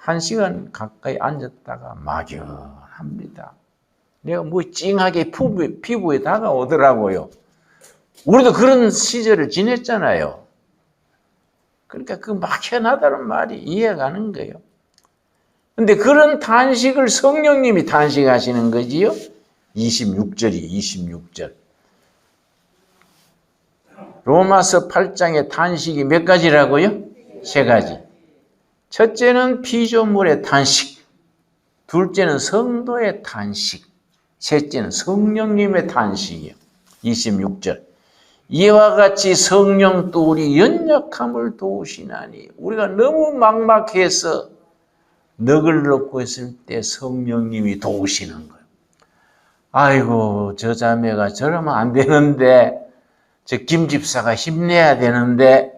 1시간 가까이 앉았다가 막연합니다. 내가 뭐 찡하게 피부에 다가오더라고요. 우리도 그런 시절을 지냈잖아요. 그러니까 그 막연하다는 말이 이해가는 거예요. 근데 그런 탄식을 성령님이 탄식하시는 거지요. 26절. 로마서 8장의 탄식이 몇 가지라고요? 3가지. 첫째는 피조물의 탄식, 둘째는 성도의 탄식, 셋째는 성령님의 탄식이에요. 26절. 이와 같이 성령도 우리 연약함을 도우시나니 우리가 너무 막막해서 넋을 놓고 있을 때 성령님이 도우시는 거예요. 아이고 저 자매가 저러면 안 되는데 저 김 집사가 힘내야 되는데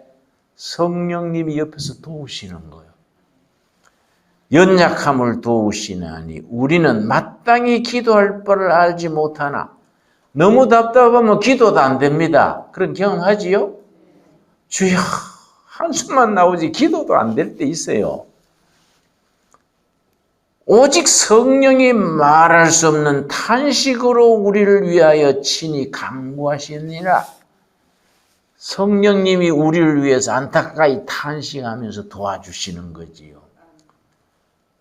성령님이 옆에서 도우시는 거예요. 연약함을 도우시나니 우리는 마땅히 기도할 바를 알지 못하나 너무 답답하면 기도도 안 됩니다. 그런 경험하지요? 주여 한숨만 나오지 기도도 안 될 때 있어요. 오직 성령이 말할 수 없는 탄식으로 우리를 위하여 친히 간구하시니라. 성령님이 우리를 위해서 안타까이 탄식하면서 도와주시는 거지요.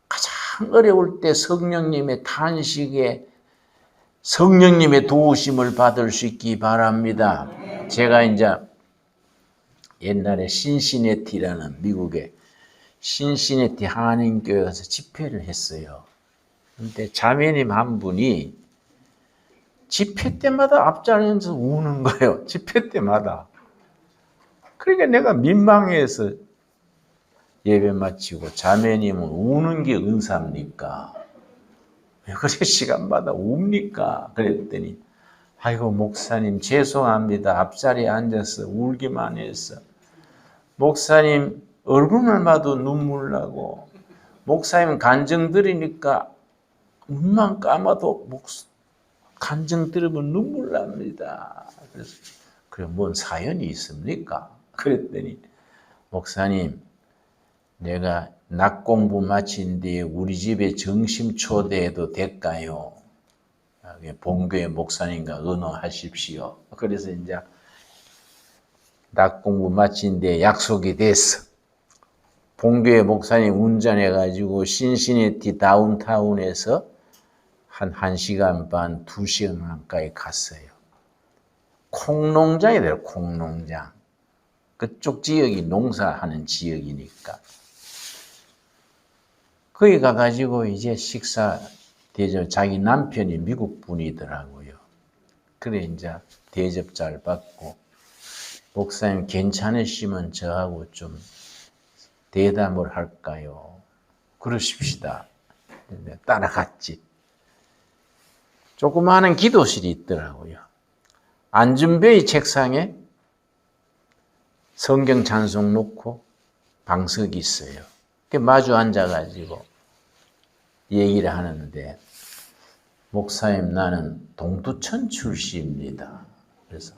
가장 어려울 때 성령님의 탄식에 성령님의 도우심을 받을 수 있기 바랍니다. 제가 이제 옛날에 신시내티라는 미국의 신시내티 한인교회 가서 집회를 했어요. 근데 자매님 한 분이 집회 때마다 앞자리에서 우는 거예요. 집회 때마다. 그러니까 내가 민망해서 예배 마치고 자매님은 우는 게 은사입니까? 왜 그래 시간마다 웁니까? 그랬더니 아이고 목사님 죄송합니다. 앞자리에 앉아서 울기만 했어. 목사님 얼굴만 봐도 눈물 나고 목사님 간증 들으니까 눈만 감아도 간증 들으면 눈물 납니다. 그래서 그래 뭔 사연이 있습니까? 그랬더니 목사님 내가 낮 공부 마친 뒤에 우리 집에 점심 초대해도 될까요? 본교회 목사님과 의논하십시오. 그래서 이제 낮 공부 마친 뒤에 약속이 됐어. 본교회 목사님 운전해가지고 신시내티 다운타운에서 한 1시간 반, 2시간 가까이 갔어요. 콩농장이 돼요, 콩농장. 그쪽 지역이 농사하는 지역이니까. 거기 가가지고 이제 식사 대접, 자기 남편이 미국 분이더라고요. 그래, 이제 대접 잘 받고, 목사님 괜찮으시면 저하고 좀 대담을 할까요? 그러십시다. 따라갔지. 조그마한 기도실이 있더라고요. 안준배의 책상에 성경 찬송 놓고 방석이 있어요. 마주 앉아가지고 얘기를 하는데, 목사님 나는 동두천 출시입니다. 그래서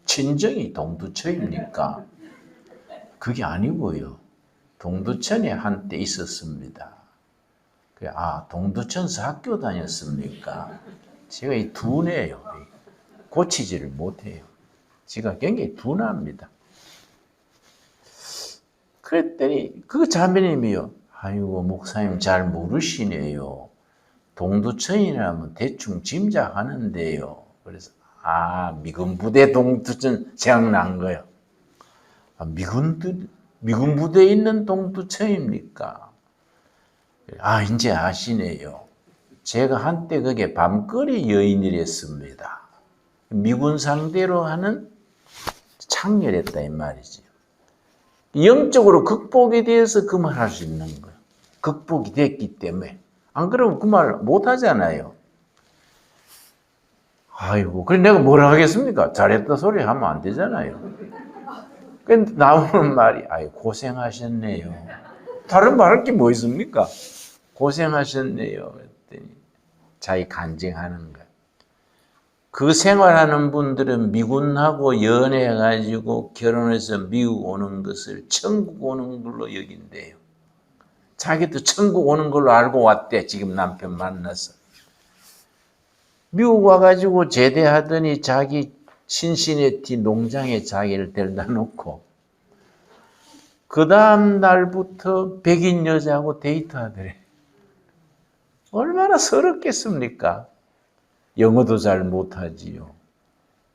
친정이 동두천입니까? 그게 아니고요. 동두천에 한때 있었습니다. 동두천서 학교 다녔습니까? 제가 이 둔해요. 고치지를 못해요. 제가 굉장히 둔합니다. 그랬더니 그 자매님이요. 아이고 목사님 잘 모르시네요. 동두천이라면 대충 짐작하는데요. 그래서 미군 부대 동두천 생각난 거예요. 미군 부대에 있는 동두천입니까? 이제 아시네요. 제가 한때 그게 밤거리 여인이랬습니다. 미군 상대로 하는 창렬했다 이 말이지. 영적으로 극복에 대해서 그 말 할 수 있는 거예요. 극복이 됐기 때문에. 안 그러면 그 말 못 하잖아요. 아이고, 그래 내가 뭐라 하겠습니까? 잘했다 소리 하면 안 되잖아요. 근데 나오는 말이, 고생하셨네요. 다른 말할 게 뭐 있습니까? 고생하셨네요. 그랬더니 자기 간증하는 거예요. 그 생활하는 분들은 미군하고 연애해가지고 결혼해서 미국 오는 것을 천국 오는 걸로 여긴대요. 자기도 천국 오는 걸로 알고 왔대. 지금 남편 만나서. 미국 와가지고 제대하더니 자기 신시내티 농장에 자기를 데려다 놓고 그 다음 날부터 백인 여자하고 데이트하더래. 얼마나 서럽겠습니까? 영어도 잘 못하지요.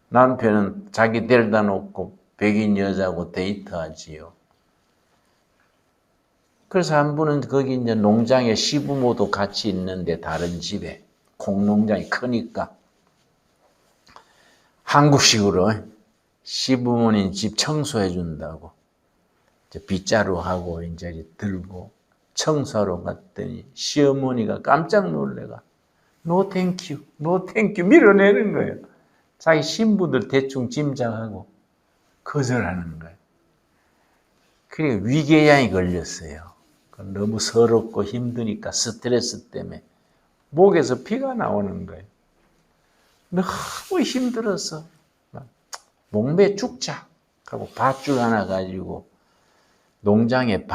남편은 자기 데려다 놓고 백인 여자하고 데이트하지요. 그래서 한 분은 거기 이제 농장에 시부모도 같이 있는데 다른 집에 콩농장이 크니까 한국식으로 시부모님 집 청소해 준다고 빗자루하고 이제 들고 청소하러 갔더니 시어머니가 깜짝 놀래가 노 땡큐, 노 땡큐 밀어내는 거예요. 자기 신부들 대충 짐작하고 거절하는 거예요. 그게 위궤양이 걸렸어요. 너무 서럽고 힘드니까 스트레스 때문에 목에서 피가 나오는 거예요. 너무 힘들어서 목매 죽자 하고 밧줄 하나 가지고 농장의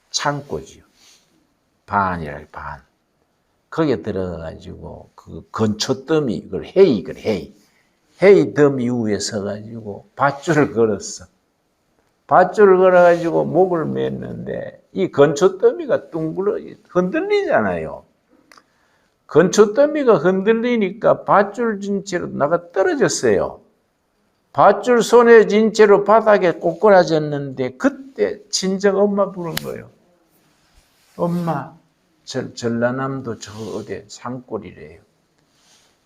창고지요. 반이라 반. 거기에 들어가가지고 그 건초더미, 이걸 헤이 더미 위에 서가지고 밧줄을 걸었어. 밧줄을 걸어가지고 목을 맸는데 이 건초더미가 둥글어 흔들리잖아요. 건초더미가 흔들리니까 밧줄 진 채로 나가 떨어졌어요. 밧줄 손에 진 채로 바닥에 꼬꾸라졌는데 그때 친정 엄마 부른 거예요. 엄마, 전라남도 저 어디 산골이래요.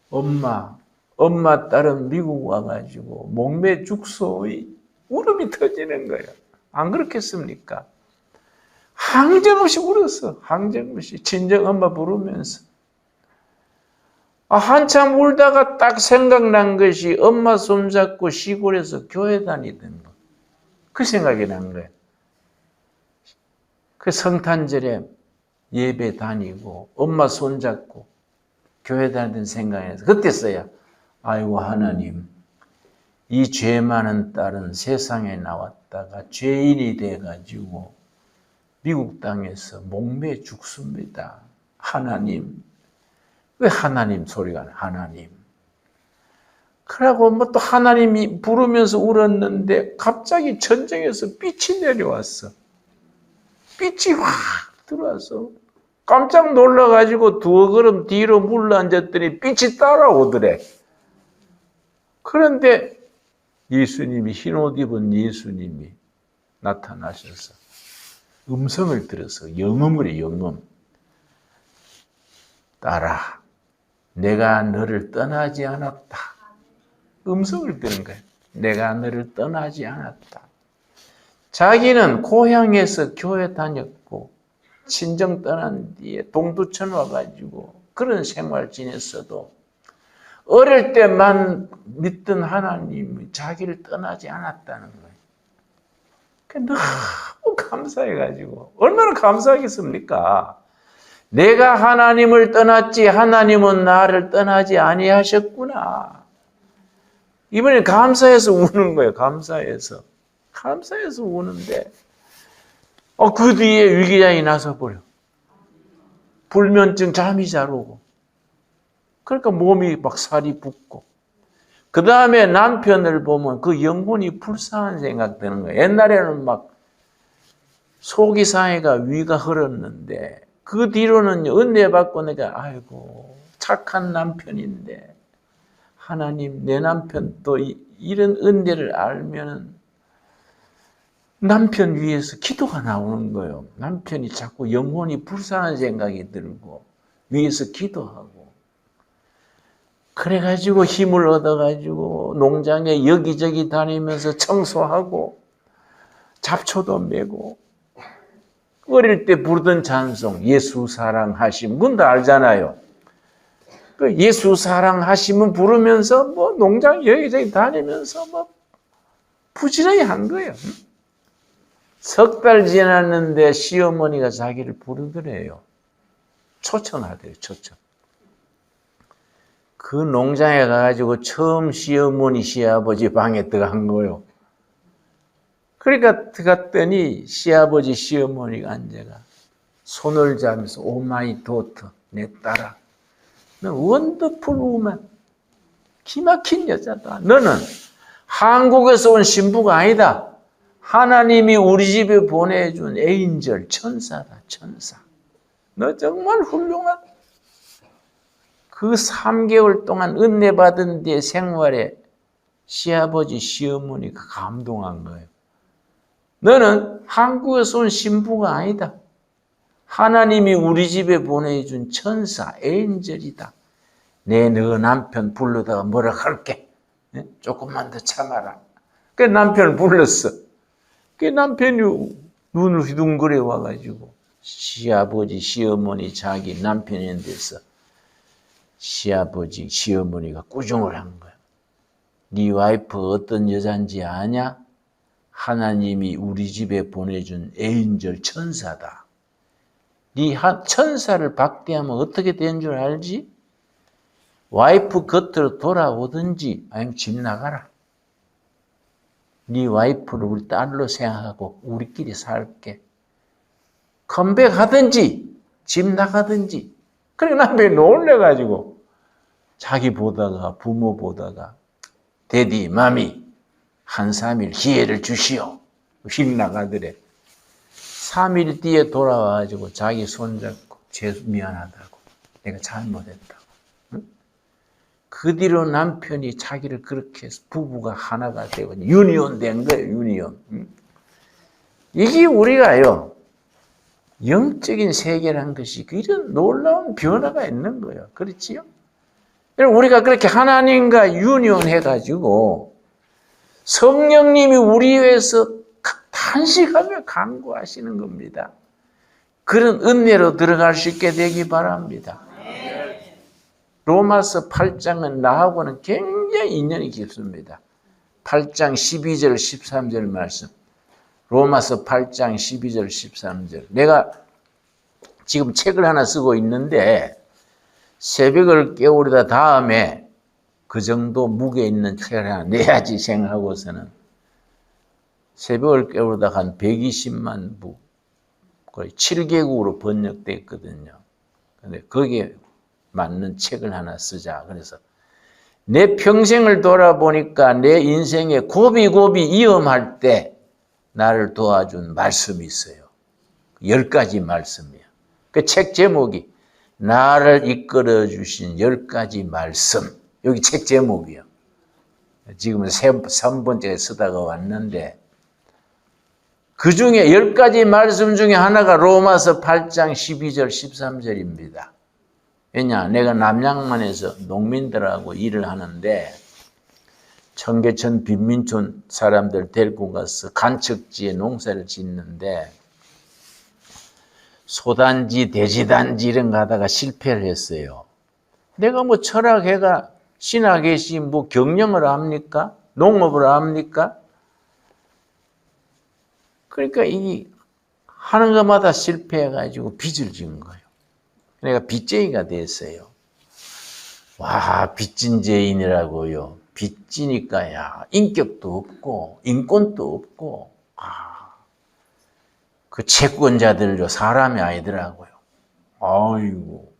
엄마 딸은 미국 와가지고 목매 죽소의 울음이 터지는 거예요. 안 그렇겠습니까? 항정없이 울었어. 항정없이 친정 엄마 부르면서. 한참 울다가 딱 생각난 것이 엄마 손잡고 시골에서 교회 다니던 거. 그 생각이 난 거예요. 그 성탄절에 예배 다니고 엄마 손잡고 교회 다니던 생각이 나서 그때서야 아이고 하나님, 이 죄 많은 딸은 세상에 나왔다가 죄인이 돼가지고 미국 땅에서 목매 죽습니다. 하나님, 왜 하나님 소리가 나? 하나님, 그러고 뭐 또 하나님이 부르면서 울었는데 갑자기 전쟁에서 빛이 내려왔어. 빛이 확 들어와서 깜짝 놀라가지고 두어 걸음 뒤로 물러앉았더니 빛이 따라오더래. 그런데 예수님이, 흰옷 입은 예수님이 나타나셔서 음성을 들어서 영음을 해, 영음. 딸아, 내가 너를 떠나지 않았다. 음성을 들은 거예요. 내가 너를 떠나지 않았다. 자기는 고향에서 교회 다녔고 친정 떠난 뒤에 동두천 와가지고 그런 생활 지냈어도 어릴 때만 믿던 하나님이 자기를 떠나지 않았다는 거예요. 너무 감사해가지고 얼마나 감사하겠습니까? 내가 하나님을 떠났지 하나님은 나를 떠나지 아니하셨구나. 이번에 감사해서 우는 거예요. 감사해서 우는데 그 뒤에 위기장이 나서 버려. 불면증, 잠이 잘 오고. 그러니까 몸이 막 살이 붓고. 그 다음에 남편을 보면 그 영혼이 불쌍한 생각 드는 거예요. 옛날에는 막 속이 상해가 위가 흐렀는데 그 뒤로는 은혜 받고 내가 아이고 착한 남편인데 하나님 내 남편 또 이런 은혜를 알면은 남편 위해서 기도가 나오는 거예요. 남편이 자꾸 영혼이 불쌍한 생각이 들고 위해서 기도하고 그래가지고 힘을 얻어가지고 농장에 여기저기 다니면서 청소하고 잡초도 메고 어릴 때 부르던 찬송 예수 사랑하심 그건 다 알잖아요. 그 예수 사랑하심은 부르면서 뭐 농장 여기저기 다니면서 뭐 부지런히 한 거예요. 석 달 지났는데 시어머니가 자기를 부르더래요. 초청하대요. 초청. 그 농장에 가가지고 처음 시어머니 시아버지 방에 들어간 거예요. 그러니까 들어갔더니 시아버지 시어머니가 앉아가 손을 잡으면서 오 마이 도터 내 딸아 너 원더풀 우먼 기막힌 여자다. 너는 한국에서 온 신부가 아니다. 하나님이 우리 집에 보내준 에인절 천사다. 천사. 너 정말 훌륭하다. 그 3개월 동안 은혜 받은 뒤에 생활에 시아버지 시어머니가 감동한 거예요. 너는 한국에서 온 신부가 아니다. 하나님이 우리 집에 보내준 천사 에인절이다. 내 너 남편 불러다가 뭐라 할게. 조금만 더 참아라. 그 남편을 불렀어. 그 남편이 눈을 휘둥그레 와가지고 시아버지 시어머니 자기 남편인 데서 시아버지 시어머니가 꾸중을 한 거야. 네 와이프 어떤 여잔지 아냐? 하나님이 우리 집에 보내준 에인절 천사다. 네 천사를 박대하면 어떻게 된 줄 알지? 와이프 곁으로 돌아오든지 아니면 집 나가라. 네 와이프를 우리 딸로 생각하고 우리끼리 살게. 컴백하든지 집 나가든지. 그러니까 남편이 놀래가지고 자기 보다가 부모 보다가 데디 마미 한 3일 기회를 주시오. 휙 나가더래. 3일 뒤에 돌아와가지고 자기 손잡고 미안하다고 내가 잘못했다고. 그 뒤로 남편이 자기를 그렇게 해서 부부가 하나가 되고 유니온 된 거예요. 유니온. 이게 우리가요. 영적인 세계라는 것이 이런 놀라운 변화가 있는 거예요. 그렇지요? 우리가 그렇게 하나님과 유니온 해가지고 성령님이 우리 위해서 탄식하며 간구하시는 겁니다. 그런 은혜로 들어갈 수 있게 되기 바랍니다. 로마서 8장은 나하고는 굉장히 인연이 깊습니다. 8장 12절 13절 말씀. 로마서 8장 12절 13절. 내가 지금 책을 하나 쓰고 있는데 새벽을 깨우려다 다음에 그 정도 무게 있는 책을 하나 내야지 생각하고서는 새벽을 깨우려다 한 120만 부 거의 7개국으로 번역되어 있거든요. 근데 거기에 맞는 책을 하나 쓰자. 그래서 내 평생을 돌아보니까 내 인생에 고비고비 위험할 때 나를 도와준 말씀이 있어요. 10가지 말씀이에요. 그 책 제목이 나를 이끌어 주신 10가지 말씀. 여기 책 제목이요. 지금은 3번째 쓰다가 왔는데 그 중에 10가지 말씀 중에 하나가 로마서 8장 12절 13절입니다. 왜냐? 내가 남양만에서 농민들하고 일을 하는데 청계천 빈민촌 사람들 데리고 가서 간척지에 농사를 짓는데 소단지, 돼지단지 이런 거 하다가 실패를 했어요. 내가 뭐 철학회가 신학의시 뭐 경영을 합니까? 농업을 합니까? 그러니까 이 하는 것마다 실패해가지고 빚을 지은 거예요. 내가 빚쟁이가 됐어요. 와, 빚진죄인이라고요. 빚지니까 야 인격도 없고 인권도 없고 그 채권자들도 사람이 아니더라고요. 아이고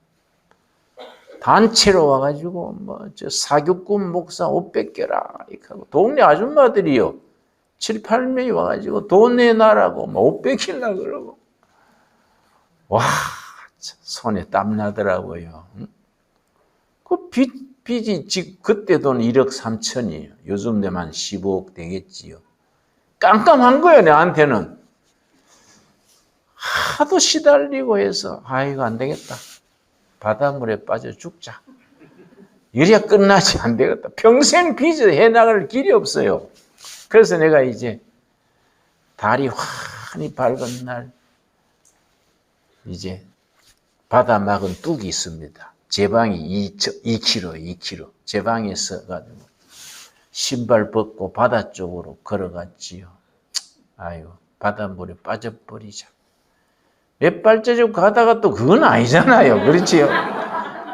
단체로 와가지고 뭐 저 사교꾼 목사 옷 뺏겨라 이렇게 하고 동네 아줌마들이요 7, 8명이 와가지고 돈 내놔라고 뭐 옷 뺏기려 그러고 와 손에 땀 나더라고요. 그 빚이 지금 그때 돈 1억 3천이에요. 요즘 되면 15억 되겠지요. 깜깜한 거예요 내한테는. 하도 시달리고 해서 아이고 안 되겠다. 바닷물에 빠져 죽자. 이래야 끝나지 안 되겠다. 평생 빚을 해나갈 길이 없어요. 그래서 내가 이제 달이 환히 밝은 날 이제 바다 막은 뚝이 있습니다. 제 방이 2km. 제 방에 서가지고 신발 벗고 바다 쪽으로 걸어갔지요. 아이고 바닷물에 빠져버리자. 몇 발자국 가다가 또 그건 아니잖아요. 그렇지요?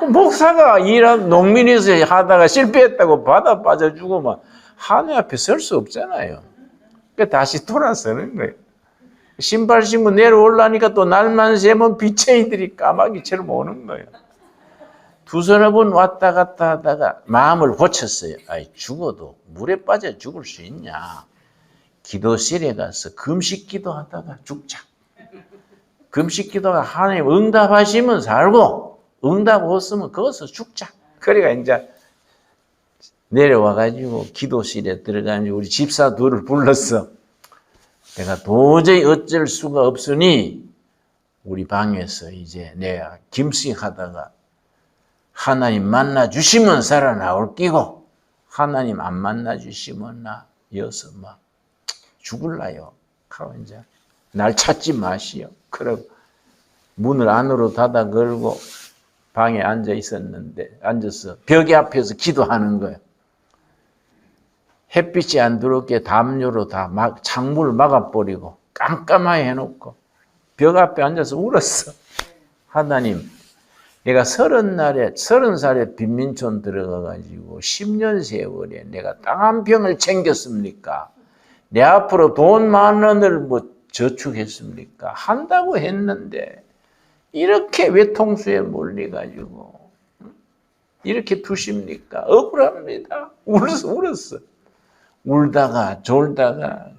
목사가 일한 농민에서 하다가 실패했다고 바다 빠져주고 막 하늘 앞에 설 수 없잖아요. 그러니까 다시 돌아서는 거예요. 신발 신고 내려오려니까 또 날만 새면 빚쟁이들이 까마귀처럼 오는 거예요. 두서너 번 왔다 갔다 하다가 마음을 고쳤어요. 아이, 죽어도 물에 빠져 죽을 수 있냐. 기도실에 가서 금식 기도하다가 죽자. 금식 기도가 하나님 응답하시면 살고 응답 없으면 거기서 죽자. 그러니까 이제 내려와가지고 기도실에 들어가서 우리 집사 둘을 불렀어. 내가 도저히 어쩔 수가 없으니 우리 방에서 이제 내가 김식하다가 하나님 만나 주시면 살아나올 끼고 하나님 안 만나 주시면 나 여서 막 죽을라요. 하고 이제 날 찾지 마시오. 그러고 문을 안으로 닫아 걸고 방에 앉아 있었는데 앉아서 벽에 앞에서 기도하는 거예요. 햇빛이 안 들어오게 담요로 다 창문을 막아버리고 깜깜하게 해놓고 벽 앞에 앉아서 울었어. 하나님, 내가 30살에 빈민촌 들어가가지고 10년 세월에 내가 땅 한 평을 챙겼습니까? 내 앞으로 돈 10,000원을 뭐 저축했습니까? 한다고 했는데 이렇게 외통수에 몰려가지고 이렇게 두십니까? 억울합니다. 울었어. 울다가 졸다가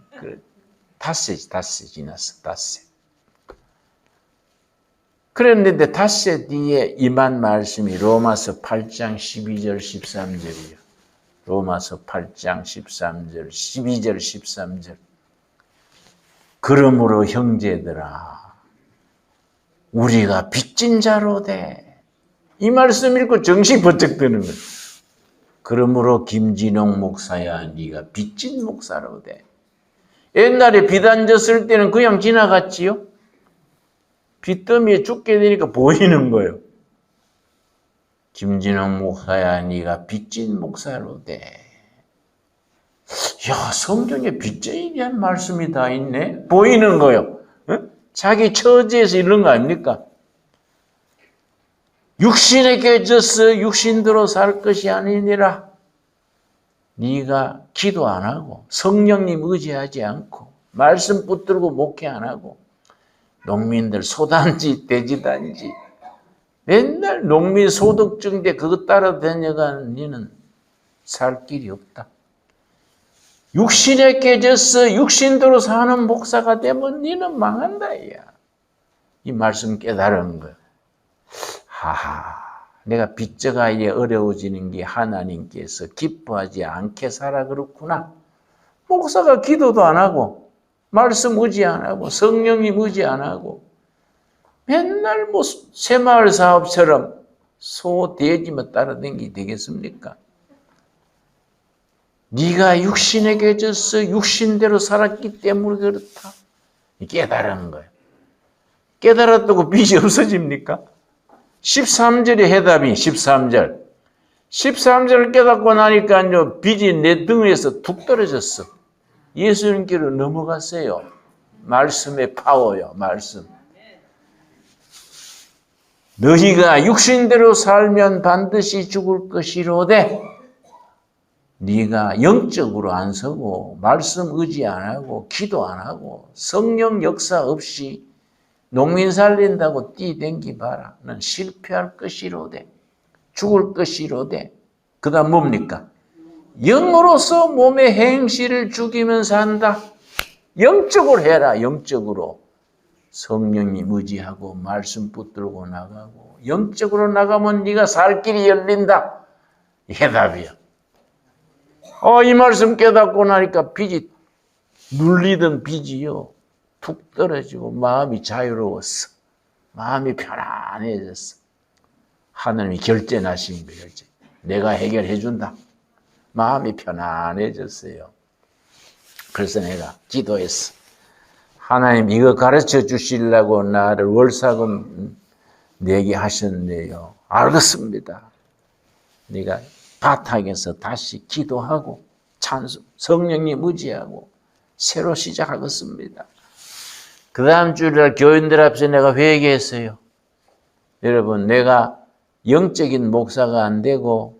닷새 지났어. 닷새. 그랬는데 닷새 뒤에 임한 말씀이 로마서 8장 12절 13절이에요. 로마서 8장 13절 12절 13절. 그러므로 형제들아 우리가 빚진 자로 돼. 이 말씀 읽고 정신 번쩍 드는 거예요. 그러므로 김진홍 목사야 네가 빚진 목사로 돼. 옛날에 빚 안 졌을 때는 그냥 지나갔지요. 빚더미에 죽게 되니까 보이는 거예요. 김진홍 목사야 네가 빚진 목사로 돼. 야, 성경에 빚쟁이에 대한 말씀이 다 있네. 보이는 거예요. 어? 자기 처지에서 이런 거 아닙니까? 육신에 깨져서 육신대로 살 것이 아니니라. 네가 기도 안 하고 성령님 의지하지 않고 말씀 붙들고 목회 안 하고 농민들 소단지 돼지단지 맨날 농민 소득증대 그거 따라 다녀가는 니는 살 길이 없다. 육신에 깨져서 육신대로 사는 목사가 되면 너는 망한다. 이 말씀 깨달은 거야. 하하, 내가 빚져가 이제 어려워지는 게 하나님께서 기뻐하지 않게 살아 그렇구나. 목사가 기도도 안 하고 말씀 의지 안 하고 성령님 의지 안 하고 맨날 뭐 새마을 사업처럼 소 돼지만 따라다니게 되겠습니까? 네가 육신에 깨져서 육신대로 살았기 때문에 그렇다. 깨달은 거예요. 깨달았다고 빚이 없어집니까? 13절의 해답이 13절. 13절을 깨닫고 나니까 빚이 내 등에서 툭 떨어졌어. 예수님께로 넘어갔어요. 말씀의 파워요. 말씀. 너희가 육신대로 살면 반드시 죽을 것이로되 네가 영적으로 안 서고 말씀 의지 안 하고 기도 안 하고 성령 역사 없이 농민 살린다고 뛰댕기 봐라. 넌 실패할 것이로되 죽을 것이로되 그 다음 뭡니까? 영으로서 몸의 행실을 죽이면서 한다. 영적으로 해라. 영적으로. 성령님 의지하고 말씀 붙들고 나가고 영적으로 나가면 네가 살 길이 열린다. 해답이야. 이 말씀 깨닫고 나니까 빚이 눌리던 빚이요. 툭 떨어지고 마음이 자유로웠어. 마음이 편안해졌어. 하나님이 결제나신 거예요. 결제. 내가 해결해 준다. 마음이 편안해졌어요. 그래서 내가 기도했어. 하나님 이거 가르쳐 주시려고 나를 월사금 내게 하셨네요. 알겠습니다. 내가 바닥에서 다시 기도하고 찬송, 성령님 의지하고 새로 시작하겠습니다. 그 다음 주일날 교인들 앞에서 내가 회개했어요. 여러분, 내가 영적인 목사가 안 되고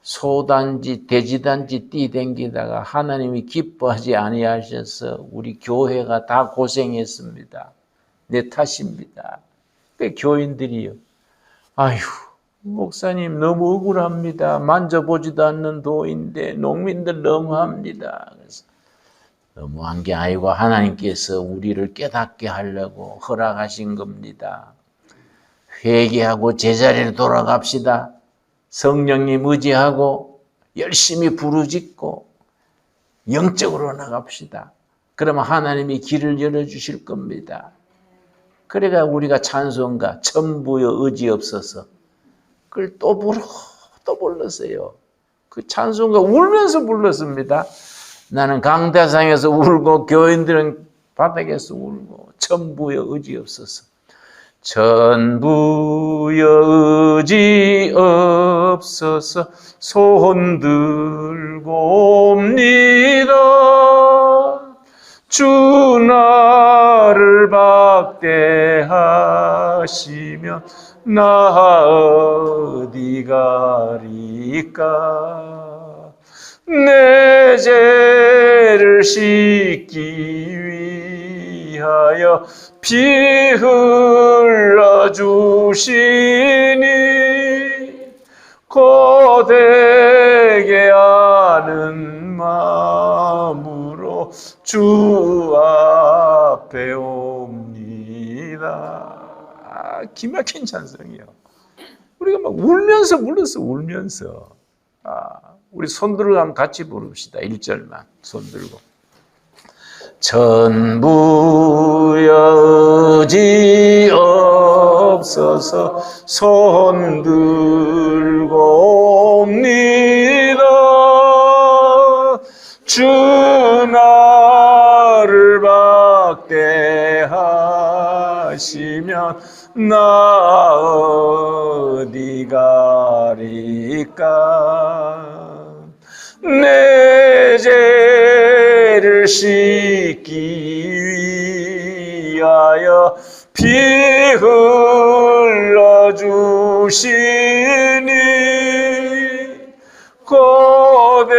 소단지, 돼지단지 뛰댕기다가 하나님이 기뻐하지 아니하셔서 우리 교회가 다 고생했습니다. 내 탓입니다. 그 교인들이요. 아휴, 목사님 너무 억울합니다. 만져보지도 않는 도인데 농민들 너무합니다. 그래서 너무한 게 아니고 하나님께서 우리를 깨닫게 하려고 허락하신 겁니다. 회개하고 제자리로 돌아갑시다. 성령님 의지하고 열심히 부르짖고 영적으로 나갑시다. 그러면 하나님이 길을 열어주실 겁니다. 그래가 우리가 찬송가 천부여 의지 없어서 그걸 또 불렀어요. 그 찬송가 울면서 불렀습니다. 나는 강대상에서 울고 교인들은 바닥에서 울고 천부여 의지 없어서 천부여 의지 없어서 손 들고 옵니다. 주 나를 박대하시면 나 어디 가리까. 내 죄를 씻기 위하여 피 흘려주시니 고되게 아는 마음으로 주 앞에 옵니다. 기막힌 찬송이요. 우리가 막 울면서 불렀어. 울면서. 우리 손 들고 한번 같이 부릅시다. 1절만 손 들고. 천부여 의지 없어서 손 들고 옵니다. 주 나를 박대하시면 나 어디 가리까. 내 죄를 씻기 위하여 피 흘려주시니 고되게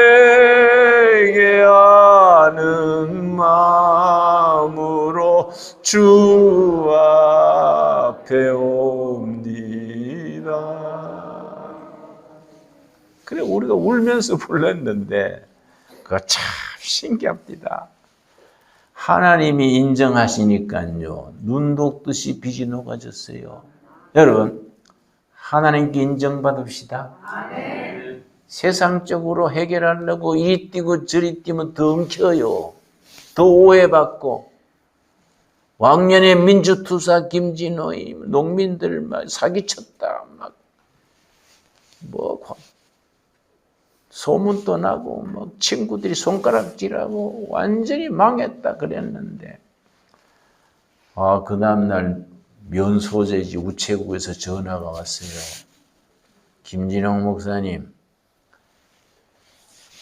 아는 마음으로 주 앞에 옵니다. 그래 우리가 울면서 불렀는데 그거 참 신기합니다. 하나님이 인정하시니까요. 눈 녹듯이 빛이 녹아졌어요. 여러분 하나님께 인정받읍시다. 아멘. 세상적으로 해결하려고 이리 뛰고 저리 뛰면 더 엉켜요. 더 오해받고 왕년에 민주투사 김진호이 농민들 막 사기쳤다 막 뭐 소문도 나고 막 친구들이 손가락질하고 완전히 망했다 그랬는데 그 다음날 면소재지 우체국에서 전화가 왔어요. 김진홍 목사님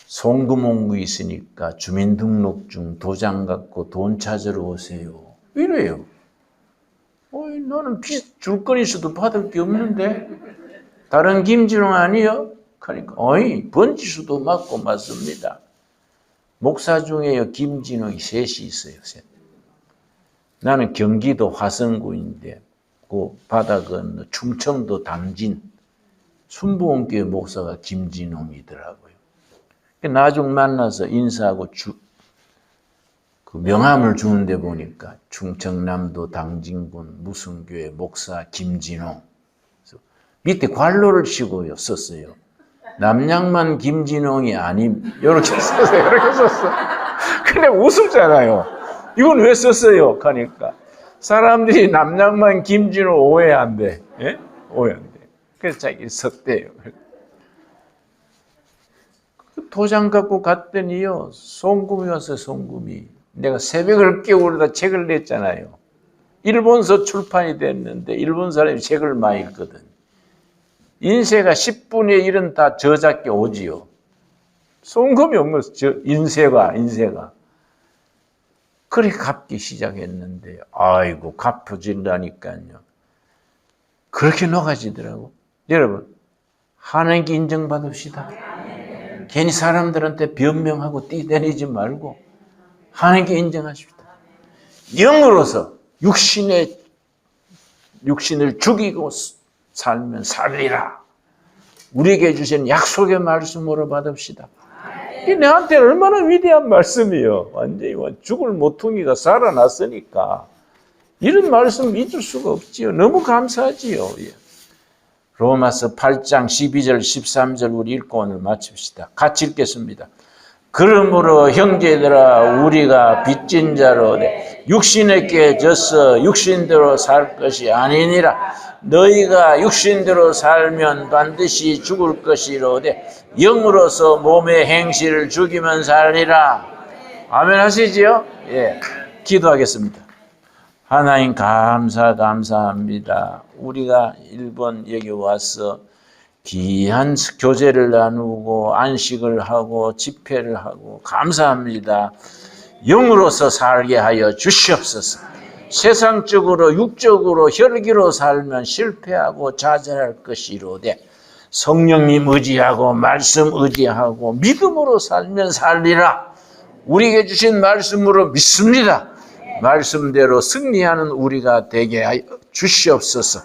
송금홍구 있으니까 주민등록증 도장 갖고 돈 찾으러 오세요. 이래요. 나는 빚 줄 건 있어도 받을 게 없는데 다른 김진홍 아니요? 그러니까 번지수도 맞고 맞습니다. 목사 중에요 김진홍이 셋이 있어요. 셋. 나는 경기도 화성구인데 그 바다 건너 충청도 담진 순부원교회 목사가 김진홍이더라고요. 나중 만나서 인사하고 그 명함을 주는데 보니까 충청남도 당진군 무슨 교회 목사 김진홍. 밑에 관로를 치고요 썼어요. 남양만 김진홍이 아님 이렇게 썼어요. 이렇게 썼어. 근데 웃음잖아요. 이건 왜 썼어요? 하니까 사람들이 남양만 김진홍 오해한대. 예? 오해한대. 그래서 자기 썼대요. 도장 갖고 갔더니요 송금이 왔어요. 송금이. 내가 새벽을 깨우려다 책을 냈잖아요. 일본서 출판이 됐는데 일본 사람이 책을 많이 읽거든. 인쇄가 10분의 1은 다 저작게 오지요. 송금이 없는 인쇄가. 그렇게 갚기 시작했는데 아이고 갚아진다니까요. 그렇게 녹아지더라고. 여러분 하나님께 인정받읍시다. 괜히 사람들한테 변명하고 뛰다니지 말고 하나님께 인정하십시다. 영으로서 육신을 죽이고 살면 살리라. 우리에게 주신 약속의 말씀으로 받읍시다. 이게 내한테 얼마나 위대한 말씀이요. 완전히 죽을 모퉁이가 살아났으니까 이런 말씀 잊을 수가 없지요. 너무 감사하지요. 로마서 8장 12절 13절 우리 읽고 오늘 마칩시다. 같이 읽겠습니다. 그러므로 형제들아 우리가 빚진 자로 육신에게 져서 육신대로 살 것이 아니니라. 너희가 육신대로 살면 반드시 죽을 것이로되 영으로서 몸의 행실을 죽이면 살리라. 아멘 하시지요? 예. 기도하겠습니다. 하나님 감사합니다. 우리가 일본 여기 와서 귀한 교제를 나누고 안식을 하고 집회를 하고 감사합니다. 영으로서 살게 하여 주시옵소서. 세상적으로 육적으로 혈기로 살면 실패하고 좌절할 것이로되 성령님 의지하고 말씀 의지하고 믿음으로 살면 살리라. 우리에게 주신 말씀으로 믿습니다. 말씀대로 승리하는 우리가 되게 하여 주시옵소서.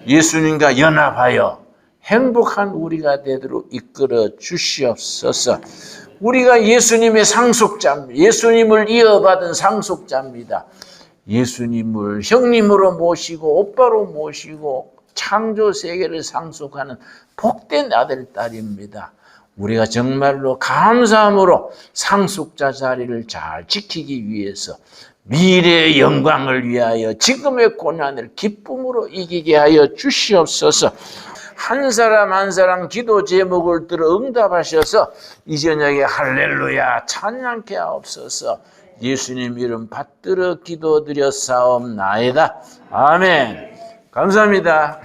예수님과 연합하여 행복한 우리가 되도록 이끌어 주시옵소서. 우리가 예수님의 상속자입니다. 예수님을 이어받은 상속자입니다. 예수님을 형님으로 모시고 오빠로 모시고 창조 세계를 상속하는 복된 아들, 딸입니다. 우리가 정말로 감사함으로 상속자 자리를 잘 지키기 위해서 미래의 영광을 위하여 지금의 고난을 기쁨으로 이기게 하여 주시옵소서. 한 사람 한 사람 기도 제목을 들어 응답하셔서 이 저녁에 할렐루야 찬양케 하옵소서. 예수님 이름 받들어 기도드려 사옵나이다. 아멘. 감사합니다.